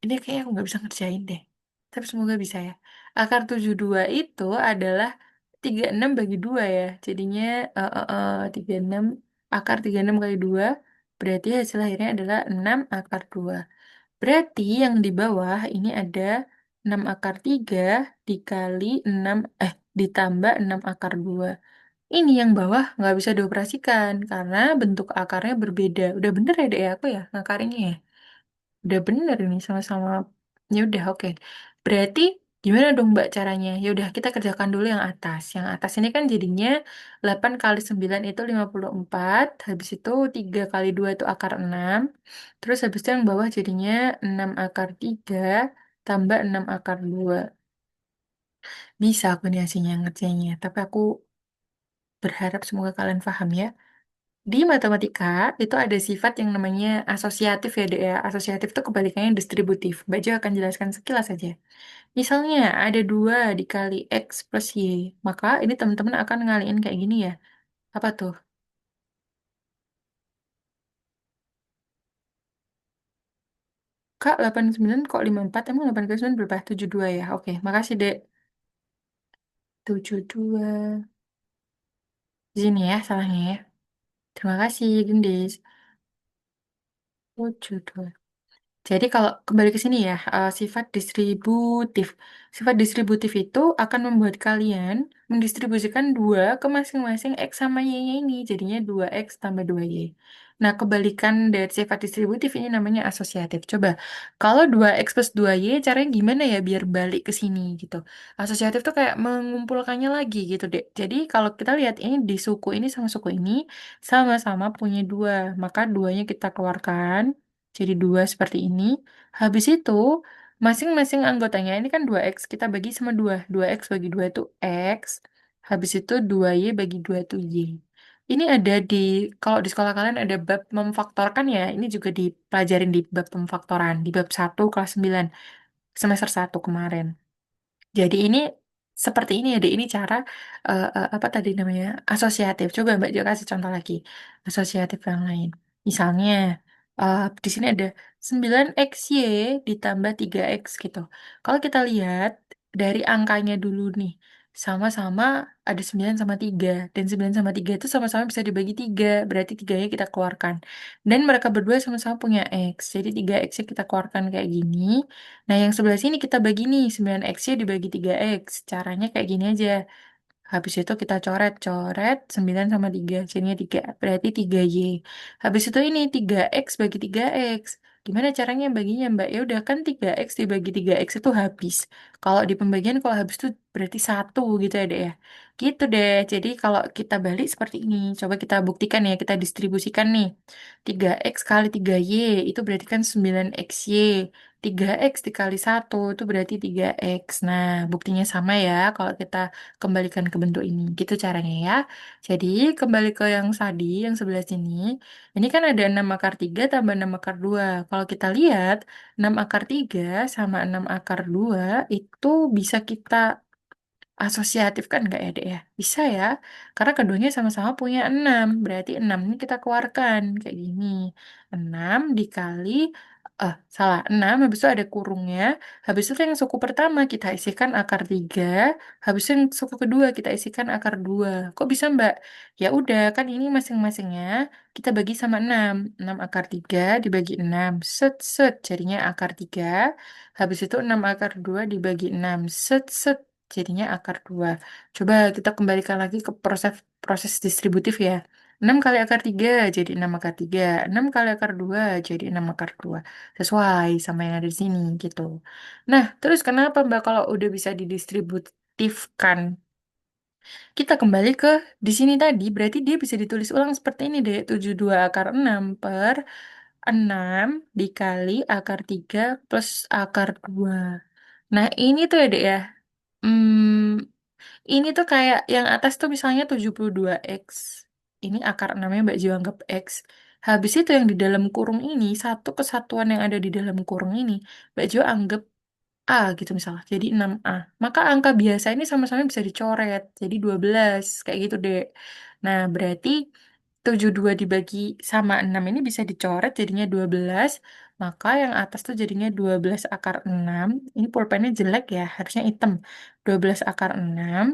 Ini kayaknya aku nggak bisa ngerjain deh. Tapi semoga bisa ya. Akar 72 itu adalah 36 bagi 2 ya. Jadinya 36 akar 36 kali 2 berarti hasil akhirnya adalah 6 akar 2. Berarti yang di bawah ini ada 6 akar 3 dikali 6 ditambah 6 akar 2. Ini yang bawah nggak bisa dioperasikan karena bentuk akarnya berbeda. Udah bener ya, Dek ya, aku ya ngakarinnya ya. Udah bener ini sama-sama. Ya udah oke. Berarti gimana dong Mbak caranya? Ya udah kita kerjakan dulu yang atas. Yang atas ini kan jadinya 8 kali 9 itu 54. Habis itu 3 kali 2 itu akar 6. Terus habis itu yang bawah jadinya 6 akar 3 tambah 6 akar 2. Bisa aku nih hasilnya ngerjainnya. Tapi aku berharap semoga kalian paham ya. Di matematika itu ada sifat yang namanya asosiatif ya, Dek ya. Asosiatif itu kebalikannya distributif. Mbak Jo akan jelaskan sekilas saja. Misalnya ada 2 dikali X plus Y. Maka ini teman-teman akan ngaliin kayak gini ya. Apa tuh? Kak, 89 kok 54? Emang 89 berapa? 72 ya? Oke, makasih, Dek. 72. Di sini ya salahnya ya. Terima kasih, Gendis. 72. Jadi kalau kembali ke sini ya, sifat distributif. Sifat distributif itu akan membuat kalian mendistribusikan 2 ke masing-masing X sama Y-nya ini. Jadinya 2X tambah 2Y. Nah, kebalikan dari sifat distributif ini namanya asosiatif. Coba, kalau 2X plus 2Y, caranya gimana ya biar balik ke sini gitu. Asosiatif tuh kayak mengumpulkannya lagi gitu, Dek. Jadi kalau kita lihat ini di suku ini sama suku ini, sama-sama punya 2. Maka duanya kita keluarkan jadi 2 seperti ini. Habis itu, masing-masing anggotanya ini kan 2X. Kita bagi sama 2. 2X bagi 2 itu X. Habis itu 2Y bagi 2 itu Y. Ini ada kalau di sekolah kalian ada bab memfaktorkan ya. Ini juga dipelajarin di bab pemfaktoran. Di bab 1 kelas 9 semester 1 kemarin. Jadi ini seperti ini ya, Dek. Ini cara apa tadi namanya? Asosiatif. Coba Mbak Jo kasih contoh lagi. Asosiatif yang lain. Misalnya di sini ada 9XY ditambah 3X gitu. Kalau kita lihat dari angkanya dulu nih, sama-sama ada 9 sama 3. Dan 9 sama 3 itu sama-sama bisa dibagi 3. Berarti 3-nya kita keluarkan. Dan mereka berdua sama-sama punya X. Jadi 3X-nya kita keluarkan kayak gini. Nah, yang sebelah sini kita bagi nih, 9X-nya dibagi 3X. Caranya kayak gini aja. Habis itu kita coret-coret 9 sama 3. Jadinya 3. Berarti 3Y. Habis itu ini 3X bagi 3X. Gimana caranya baginya, Mbak? Ya udah kan 3X dibagi 3X itu habis. Kalau di pembagian kalau habis itu berarti satu gitu ya, Dek ya. Gitu deh. Jadi kalau kita balik seperti ini. Coba kita buktikan ya, kita distribusikan nih. 3X kali 3Y itu berarti kan 9XY. 3X dikali satu itu berarti 3X. Nah, buktinya sama ya kalau kita kembalikan ke bentuk ini. Gitu caranya ya. Jadi, kembali ke yang tadi, yang sebelah sini. Ini kan ada 6 akar 3 tambah 6 akar 2. Kalau kita lihat, 6 akar 3 sama 6 akar 2 itu bisa kita asosiatif kan nggak ya, Dek ya? Bisa ya, karena keduanya sama-sama punya 6. Berarti 6 ini kita keluarkan kayak gini. 6 dikali, salah, 6, habis itu ada kurungnya. Habis itu yang suku pertama kita isikan akar 3. Habis itu yang suku kedua kita isikan akar 2. Kok bisa, Mbak? Ya udah, kan ini masing-masingnya kita bagi sama 6. 6 akar 3 dibagi 6. Set, set, jadinya akar 3. Habis itu 6 akar 2 dibagi 6. Set, set, jadinya akar 2. Coba kita kembalikan lagi ke proses proses distributif ya. 6 kali akar 3 jadi 6 akar 3. 6 kali akar 2 jadi 6 akar 2. Sesuai sama yang ada di sini gitu. Nah, terus kenapa Mbak kalau udah bisa didistributifkan? Kita kembali ke di sini tadi, berarti dia bisa ditulis ulang seperti ini deh. 72 akar 6 per 6 dikali akar 3 plus akar 2. Nah, ini tuh ya, Dek ya. Hmm, ini tuh kayak yang atas tuh misalnya 72X. Ini akar 6-nya Mbak Jiwa anggap X. Habis itu yang di dalam kurung ini, satu kesatuan yang ada di dalam kurung ini, Mbak Jiwa anggap A gitu misalnya. Jadi 6A. Maka angka biasa ini sama-sama bisa dicoret. Jadi 12. Kayak gitu, Dek. Nah, berarti 72 dibagi sama 6 ini bisa dicoret jadinya 12. Maka yang atas tuh jadinya 12 akar 6. Ini pulpennya jelek ya, harusnya hitam. 12 akar 6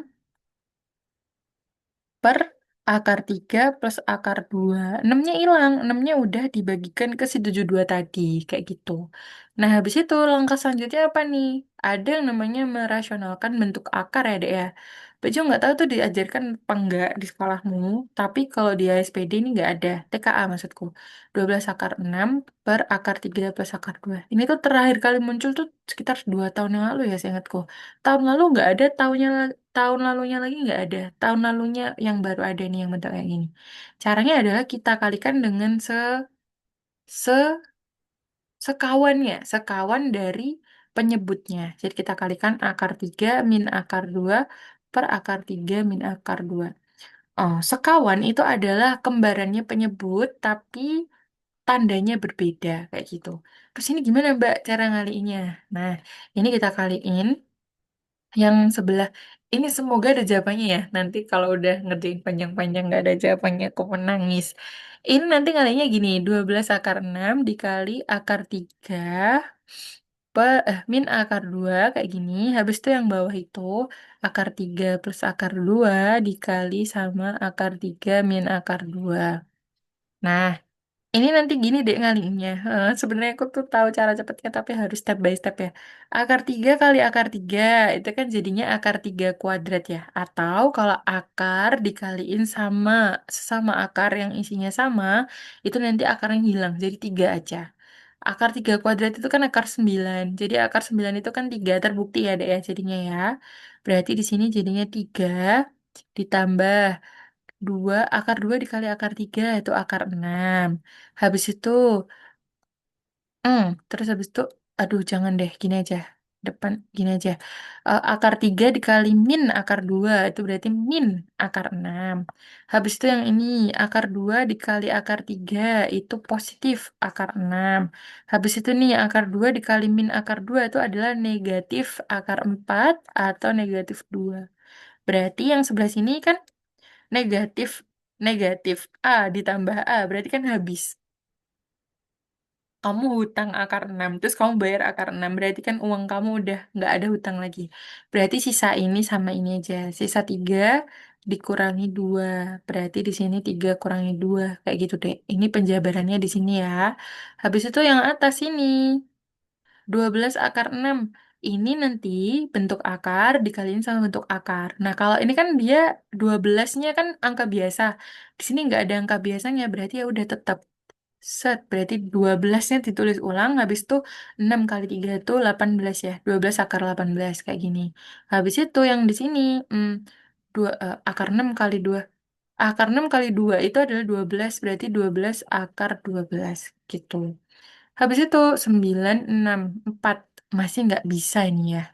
per akar 3 plus akar 2. 6-nya hilang, 6-nya udah dibagikan ke si 72 tadi, kayak gitu. Nah, habis itu langkah selanjutnya apa nih? Ada yang namanya merasionalkan bentuk akar ya, Dek ya. Bejo nggak tahu tuh diajarkan apa enggak di sekolahmu, tapi kalau di ASPD ini nggak ada, TKA maksudku. 12 akar 6 per akar 3 plus akar 2. Ini tuh terakhir kali muncul tuh sekitar 2 tahun yang lalu ya, seingatku. Tahun lalu nggak ada, tahun lalunya lagi nggak ada. Tahun lalunya yang baru ada nih yang bentuk kayak gini. Caranya adalah kita kalikan dengan se sekawannya, sekawan dari penyebutnya. Jadi kita kalikan akar 3 min akar 2 per akar 3 min akar 2. Oh, sekawan itu adalah kembarannya penyebut tapi tandanya berbeda kayak gitu. Terus ini gimana Mbak cara ngaliinnya? Nah, ini kita kaliin yang sebelah ini semoga ada jawabannya ya. Nanti kalau udah ngerjain panjang-panjang nggak ada jawabannya, aku menangis. Ini nanti kalinya gini, 12 akar 6 dikali akar 3 min akar 2 kayak gini. Habis itu yang bawah itu akar 3 plus akar 2 dikali sama akar 3 min akar 2. Nah, ini nanti gini deh ngalinya. Sebenarnya aku tuh tahu cara cepetnya tapi harus step by step ya. Akar 3 kali akar 3 itu kan jadinya akar 3 kuadrat ya. Atau kalau akar dikaliin sama sesama akar yang isinya sama, itu nanti akarnya hilang. Jadi 3 aja. Akar 3 kuadrat itu kan akar 9. Jadi akar 9 itu kan 3 terbukti ya deh ya jadinya ya. Berarti di sini jadinya 3 ditambah 2 akar 2 dikali akar 3 itu akar 6. Habis itu, terus habis itu, aduh jangan deh, gini aja. Depan, gini aja. Akar 3 dikali min akar 2 itu berarti min akar 6. Habis itu yang ini, akar 2 dikali akar 3 itu positif akar 6. Habis itu nih, akar 2 dikali min akar 2 itu adalah negatif akar 4 atau negatif 2. Berarti yang sebelah sini kan negatif negatif A ditambah A berarti kan habis. Kamu hutang akar 6 terus kamu bayar akar 6 berarti kan uang kamu udah nggak ada hutang lagi. Berarti sisa ini sama ini aja. Sisa 3 dikurangi 2 berarti di sini 3 kurangi 2 kayak gitu deh. Ini penjabarannya di sini ya. Habis itu yang atas ini 12 akar 6. Ini nanti bentuk akar dikaliin sama bentuk akar. Nah, kalau ini kan dia 12-nya kan angka biasa. Di sini nggak ada angka biasanya, berarti ya udah tetap. Set, berarti 12-nya ditulis ulang, habis itu 6 kali 3 itu 18 ya. 12 akar 18 kayak gini. Habis itu yang di sini, 2, akar 6 kali 2. Akar 6 kali 2 itu adalah 12, berarti 12 akar 12 gitu. Habis itu 9, 6, 4. Masih nggak bisa ini ya.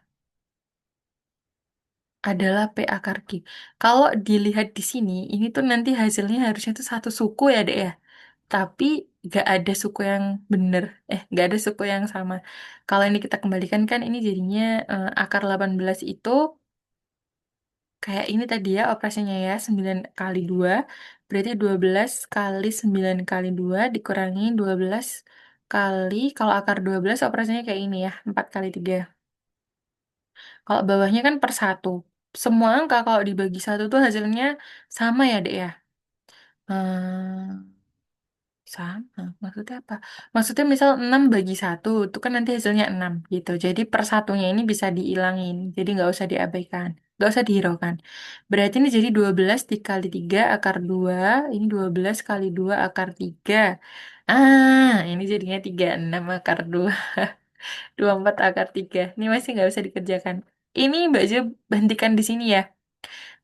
Adalah P akar Q. Kalau dilihat di sini, ini tuh nanti hasilnya harusnya tuh satu suku ya, Dek ya. Tapi nggak ada suku yang bener. Nggak ada suku yang sama. Kalau ini kita kembalikan kan ini jadinya akar 18 itu kayak ini tadi ya operasinya ya, 9 kali 2 berarti 12 kali 9 kali 2 dikurangi 12 kali, kalau akar 12 operasinya kayak ini ya, 4 kali 3. Kalau bawahnya kan per satu. Semua angka kalau dibagi satu tuh hasilnya sama ya, Dek ya? Hmm, sama. Maksudnya apa? Maksudnya misal 6 bagi satu itu kan nanti hasilnya 6 gitu. Jadi per satunya ini bisa diilangin. Jadi nggak usah diabaikan. Nggak usah dihiraukan. Berarti ini jadi 12 dikali 3 akar 2. Ini 12 kali 2 akar 3. Ini jadinya 36 akar 2. 24 akar 3. Ini masih nggak bisa dikerjakan. Ini Mbak Jo hentikan di sini ya.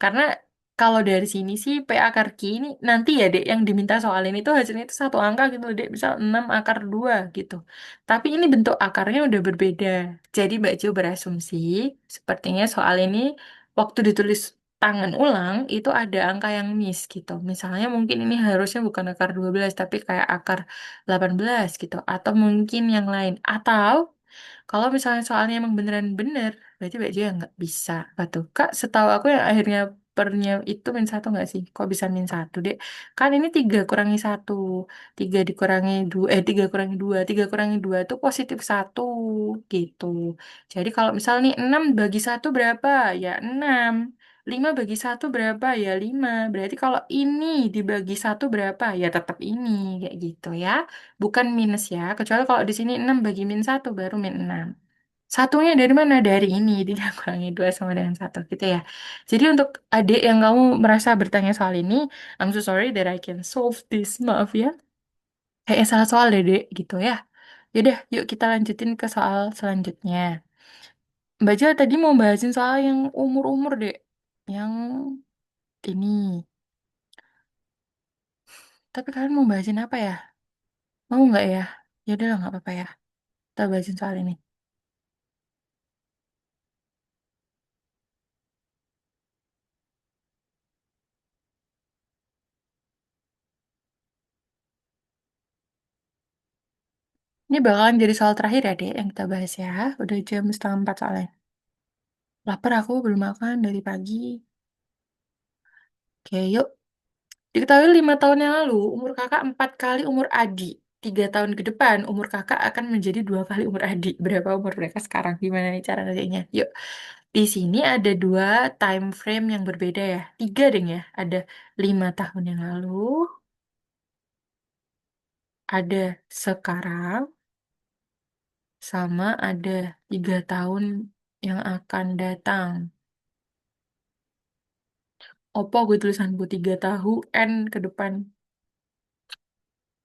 Karena kalau dari sini sih P akar Q ini nanti ya Dek yang diminta soal ini tuh hasilnya itu satu angka gitu loh, Dek. Misal 6 akar 2 gitu. Tapi ini bentuk akarnya udah berbeda. Jadi Mbak Jo berasumsi sepertinya soal ini waktu ditulis tangan ulang itu ada angka yang miss gitu. Misalnya mungkin ini harusnya bukan akar 12 tapi kayak akar 18 gitu. Atau mungkin yang lain. Atau kalau misalnya soalnya emang beneran bener, berarti Mbak Jo yang nggak bisa. Batu. Kak, setahu aku yang akhirnya pernya itu min satu nggak sih? Kok bisa min satu, Dek? Kan ini 3 kurangi satu. 3 dikurangi 2, 3 kurangi 2. 3 kurangi 2 itu positif satu. Gitu. Jadi kalau misal nih 6 bagi satu berapa? Ya 6. 5 bagi satu berapa? Ya 5. Berarti kalau ini dibagi satu berapa? Ya tetap ini. Kayak gitu ya. Bukan minus ya, kecuali kalau di sini 6 bagi min satu baru min 6. Satunya dari mana? Dari ini, tidak kurangi 2 sama dengan satu gitu ya. Jadi untuk adik yang kamu merasa bertanya soal ini, I'm so sorry that I can solve this, maaf ya. Kayaknya salah soal deh, Dek, gitu ya. Yaudah, yuk kita lanjutin ke soal selanjutnya. Mbak Jo tadi mau bahasin soal yang umur-umur, Dek. Yang ini. Tapi kalian mau bahasin apa ya? Mau nggak ya? Ya udah nggak apa-apa ya. Kita bahasin soal ini. Ini bakalan jadi soal terakhir ya, Dek, yang kita bahas ya. Udah jam setengah 4 soalnya. Lapar aku, belum makan dari pagi. Oke, yuk. Diketahui 5 tahun yang lalu, umur kakak 4 kali umur adik. 3 tahun ke depan, umur kakak akan menjadi 2 kali umur adik. Berapa umur mereka sekarang? Gimana nih cara ngerjainnya? Yuk. Di sini ada 2 time frame yang berbeda ya. 3 deh ya. Ada 5 tahun yang lalu, ada sekarang, sama ada 3 tahun yang akan datang. Opo gue tulisanku 3 tahun ke depan.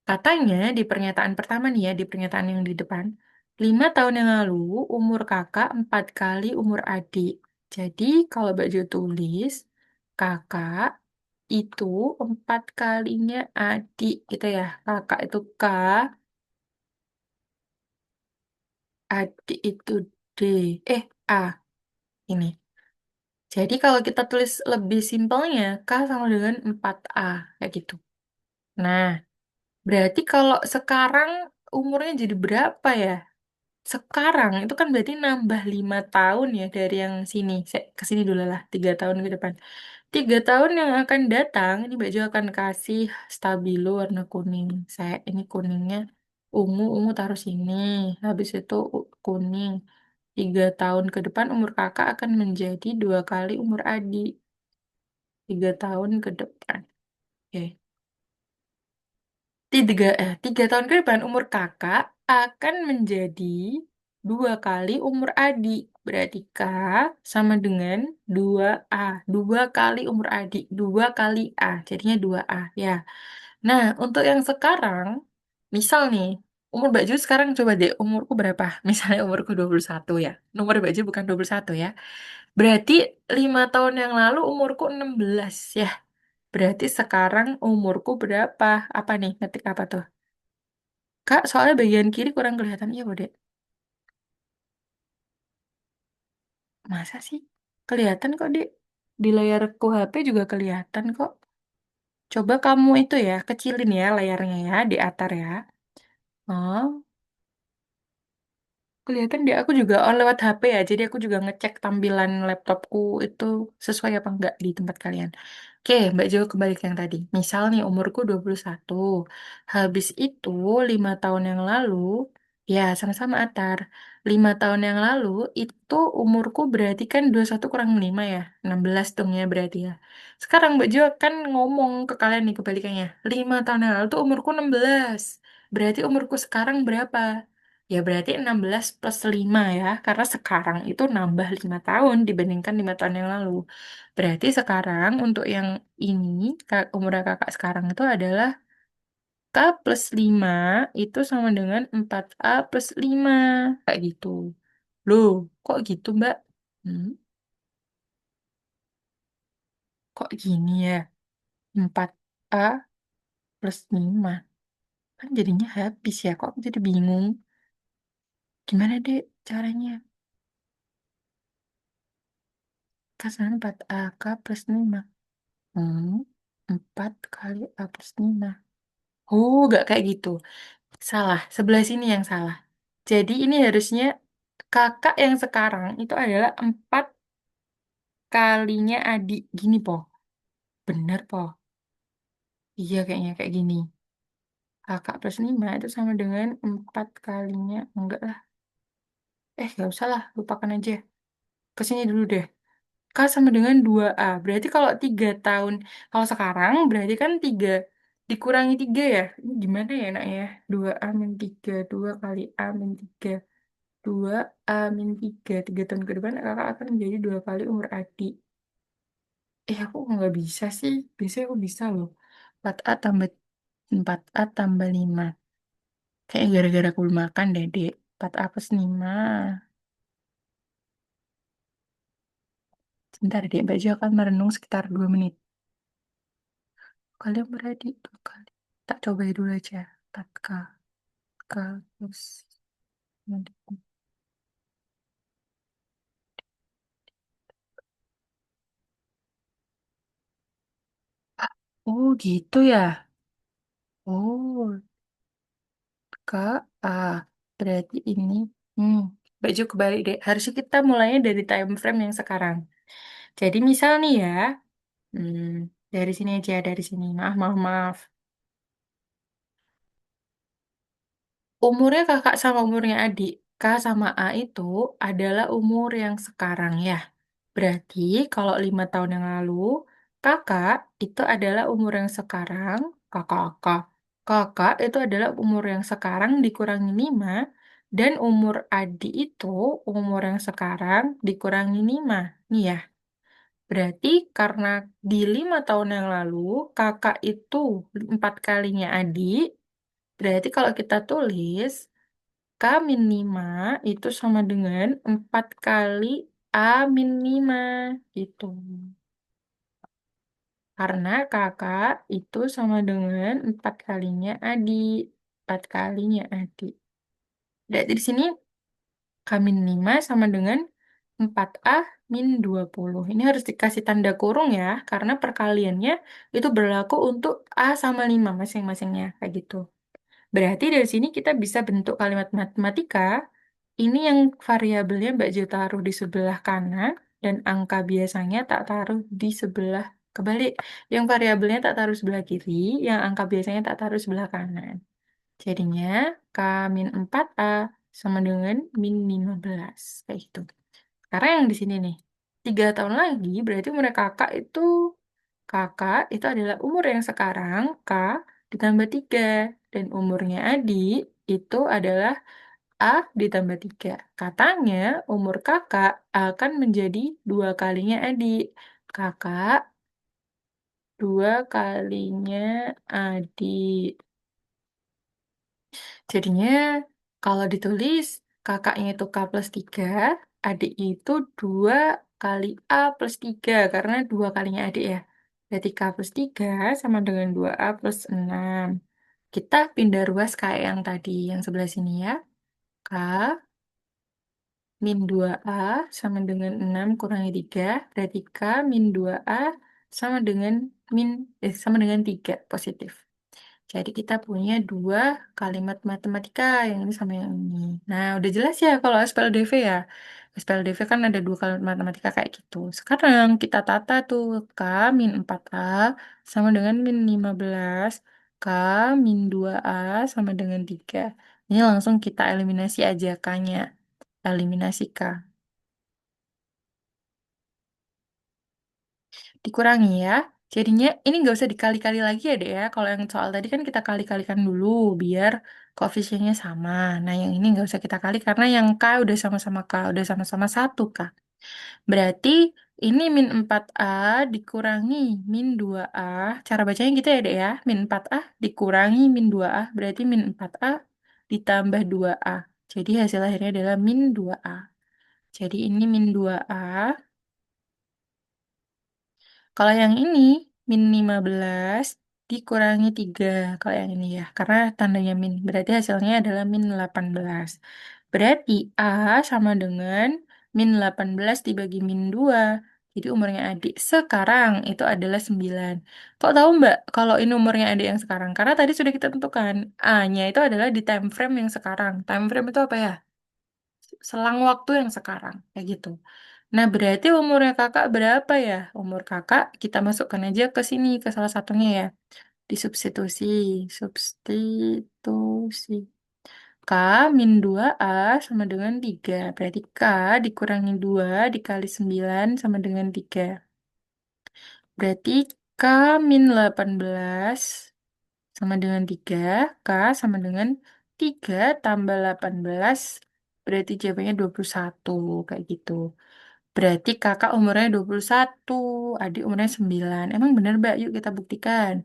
Katanya di pernyataan pertama nih ya, di pernyataan yang di depan, 5 tahun yang lalu umur kakak 4 kali umur adik. Jadi kalau Mbak Jo tulis, kakak itu 4 kalinya adik gitu ya. Kakak itu K, adik itu D. A ini. Jadi kalau kita tulis lebih simpelnya, K sama dengan 4A kayak gitu. Nah, berarti kalau sekarang umurnya jadi berapa ya? Sekarang itu kan berarti nambah 5 tahun ya dari yang sini. Saya ke sini dulu lah, 3 tahun ke depan. 3 tahun yang akan datang, ini Mbak Jo akan kasih stabilo warna kuning. Saya ini kuningnya ungu, ungu taruh sini. Habis itu kuning. 3 tahun ke depan umur kakak akan menjadi 2 kali umur adik. 3 tahun ke depan. Oke. 3 tahun ke depan umur kakak akan menjadi 2 kali umur adik. Berarti K sama dengan 2A. 2 kali umur adik. 2 kali A. Jadinya 2A. Ya. Nah, untuk yang sekarang, Misal nih, umur Mbak Jo sekarang coba deh umurku berapa? Misalnya umurku 21 ya. Nomor Mbak Jo bukan 21 ya. Berarti 5 tahun yang lalu umurku 16 ya. Berarti sekarang umurku berapa? Apa nih? Ngetik apa tuh? Kak, soalnya bagian kiri kurang kelihatan. Iya, Bode. Masa sih? Kelihatan kok, Dek. Di layarku HP juga kelihatan kok. Coba kamu itu ya, kecilin ya layarnya ya, di atar ya. Oh, kelihatan deh, aku juga on lewat HP ya, jadi aku juga ngecek tampilan laptopku itu sesuai apa enggak di tempat kalian. Oke, Mbak Jo kembali ke yang tadi. Misal nih umurku 21. Habis itu 5 tahun yang lalu, ya sama-sama Atar. 5 tahun yang lalu itu umurku berarti kan 21 kurang 5 ya. 16 dong ya berarti ya. Sekarang Mbak Jo kan ngomong ke kalian nih kebalikannya. 5 tahun yang lalu tuh umurku 16. Berarti umurku sekarang berapa? Ya berarti 16 plus 5 ya, karena sekarang itu nambah 5 tahun dibandingkan 5 tahun yang lalu. Berarti sekarang untuk yang ini, umur kakak sekarang itu adalah K plus 5 itu sama dengan 4A plus 5. Kayak gitu. Loh, kok gitu Mbak? Hmm, kok gini ya? 4A plus 5. Kan jadinya habis ya, kok aku jadi bingung. Gimana deh caranya? Kan 4AK plus 5. Hmm, 4 kali A plus 5. Oh, nggak kayak gitu. Salah, sebelah sini yang salah. Jadi ini harusnya kakak yang sekarang itu adalah 4 kalinya adik. Gini, Po. Bener, Po. Iya, kayaknya kayak gini. Kakak plus 5 itu sama dengan 4 kalinya. Enggak lah. Nggak usah lah. Lupakan aja. Kesini dulu deh. K sama dengan 2A. Berarti kalau 3 tahun, kalau sekarang berarti kan 3 dikurangi 3 ya. Ini gimana ya enaknya? 2A min 3, 2 kali A min 3. 2A min 3. 3 tahun ke depan kakak akan menjadi 2 kali umur adik. Aku nggak bisa sih. Biasanya aku bisa loh. 4A tambah 4A tambah 5. Kayaknya gara-gara aku belum makan deh, Dek. 4A plus 5. Sebentar, Dek. Baju akan merenung sekitar 2 menit. Kalian beradik 2 kali. Tak coba dulu aja. 4K. K plus 5. Oh, gitu ya. Oh, Kak, berarti ini, hmm, baju kebalik deh. Harusnya kita mulainya dari time frame yang sekarang. Jadi misal nih ya, hmm, dari sini aja, dari sini. Maaf, maaf, maaf. Umurnya kakak sama umurnya adik, K sama A itu adalah umur yang sekarang ya. Berarti kalau 5 tahun yang lalu, kakak itu adalah umur yang sekarang, kakak. Kakak itu adalah umur yang sekarang dikurangi 5, dan umur adik itu umur yang sekarang dikurangi 5. Nih ya, berarti karena di 5 tahun yang lalu, kakak itu 4 kalinya adik, berarti kalau kita tulis, K min 5 itu sama dengan 4 kali A min 5 gitu. Karena kakak itu sama dengan 4 kalinya adik. 4 kalinya adik. Berarti di sini K min 5 sama dengan 4A min 20. Ini harus dikasih tanda kurung ya, karena perkaliannya itu berlaku untuk A sama 5 masing-masingnya. Kayak gitu. Berarti dari sini kita bisa bentuk kalimat matematika. Ini yang variabelnya Mbak Jo taruh di sebelah kanan dan angka biasanya tak taruh di sebelah kebalik. Yang variabelnya tak taruh sebelah kiri, yang angka biasanya tak taruh sebelah kanan. Jadinya K min 4A sama dengan min 15. Kayak gitu. Karena yang di sini nih, 3 tahun lagi berarti umur kakak itu adalah umur yang sekarang, K ditambah 3. Dan umurnya adik itu adalah A ditambah 3. Katanya umur kakak akan menjadi 2 kalinya adik. Kakak 2 kalinya adik. Jadinya kalau ditulis kakaknya itu K plus 3, adik itu 2 kali A plus 3 karena dua kalinya adik ya. Berarti K plus 3 sama dengan 2A plus 6. Kita pindah ruas kayak yang tadi, yang sebelah sini ya. K min 2A sama dengan 6 kurangi 3. Berarti K min 2A sama dengan sama dengan 3 positif. Jadi kita punya dua kalimat matematika yang ini sama yang ini. Nah, udah jelas ya kalau SPLDV ya. SPLDV kan ada dua kalimat matematika kayak gitu. Sekarang kita tata tuh K min 4A sama dengan min 15. K min 2A sama dengan 3. Ini langsung kita eliminasi aja K-nya. Eliminasi K. Dikurangi ya. Jadinya ini nggak usah dikali-kali lagi ya deh ya. Kalau yang soal tadi kan kita kali-kalikan dulu biar koefisiennya sama. Nah yang ini nggak usah kita kali karena yang K udah sama-sama K, udah sama-sama satu K. Berarti ini min 4A dikurangi min 2A. Cara bacanya gitu ya deh ya. Min 4A dikurangi min 2A. Berarti min 4A ditambah 2A. Jadi hasil akhirnya adalah min 2A. Jadi ini min 2A. Kalau yang ini, min 15 dikurangi 3. Kalau yang ini ya, karena tandanya min. Berarti hasilnya adalah min 18. Berarti A sama dengan min 18 dibagi min 2. Jadi umurnya adik sekarang itu adalah 9. Kok tahu Mbak kalau ini umurnya adik yang sekarang? Karena tadi sudah kita tentukan. A-nya itu adalah di time frame yang sekarang. Time frame itu apa ya? Selang waktu yang sekarang. Kayak gitu. Nah, berarti umurnya kakak berapa ya? Umur kakak kita masukkan aja ke sini, ke salah satunya ya. Disubstitusi. Substitusi. K min 2A sama dengan 3. Berarti K dikurangi 2 dikali 9 sama dengan 3. Berarti K min 18 sama dengan 3. K sama dengan 3 tambah 18. Berarti jawabannya 21. Kayak gitu. Berarti kakak umurnya 21, adik umurnya 9. Emang bener, Mbak? Yuk kita buktikan.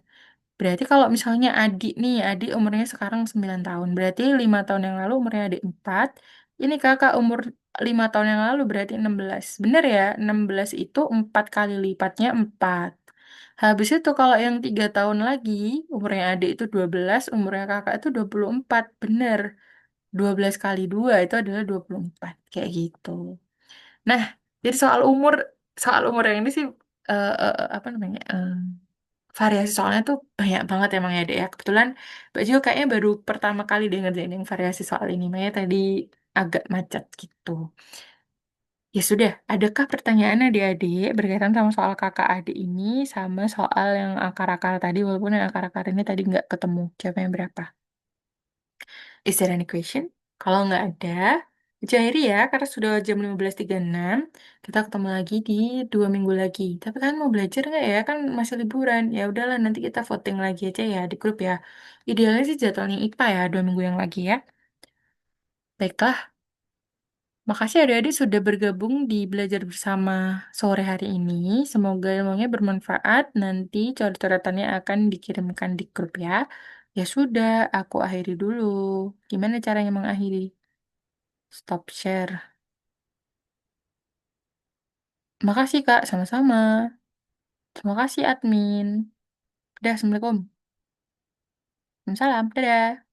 Berarti kalau misalnya adik nih, adik umurnya sekarang 9 tahun. Berarti 5 tahun yang lalu umurnya adik 4. Ini kakak umur 5 tahun yang lalu berarti 16. Bener ya? 16 itu 4 kali lipatnya 4. Habis itu kalau yang 3 tahun lagi, umurnya adik itu 12, umurnya kakak itu 24. Bener. 12 kali 2 itu adalah 24. Kayak gitu. Nah, jadi soal umur yang ini sih apa namanya? Variasi soalnya tuh banyak banget emang ya, Dek ya. Kebetulan Mbak Jo kayaknya baru pertama kali dia ngerjain yang variasi soal ini. Makanya tadi agak macet gitu. Ya sudah, adakah pertanyaan adik-adik berkaitan sama soal kakak adik ini sama soal yang akar-akar tadi, walaupun yang akar-akar ini tadi nggak ketemu jawabannya berapa? Is there any question? Kalau nggak ada, uji akhiri ya, karena sudah jam 15.36. Kita ketemu lagi di 2 minggu lagi. Tapi kan mau belajar nggak ya? Kan masih liburan. Ya udahlah, nanti kita voting lagi aja ya di grup ya. Idealnya sih jadwalnya IPA ya, 2 minggu yang lagi ya. Baiklah, makasih adik-adik sudah bergabung di belajar bersama sore hari ini. Semoga ilmunya bermanfaat. Nanti coret-coretannya akan dikirimkan di grup ya. Ya sudah, aku akhiri dulu. Gimana caranya mengakhiri? Stop share. Makasih Kak, sama-sama. Terima kasih admin. Udah, Assalamualaikum. Waalaikumsalam, dadah.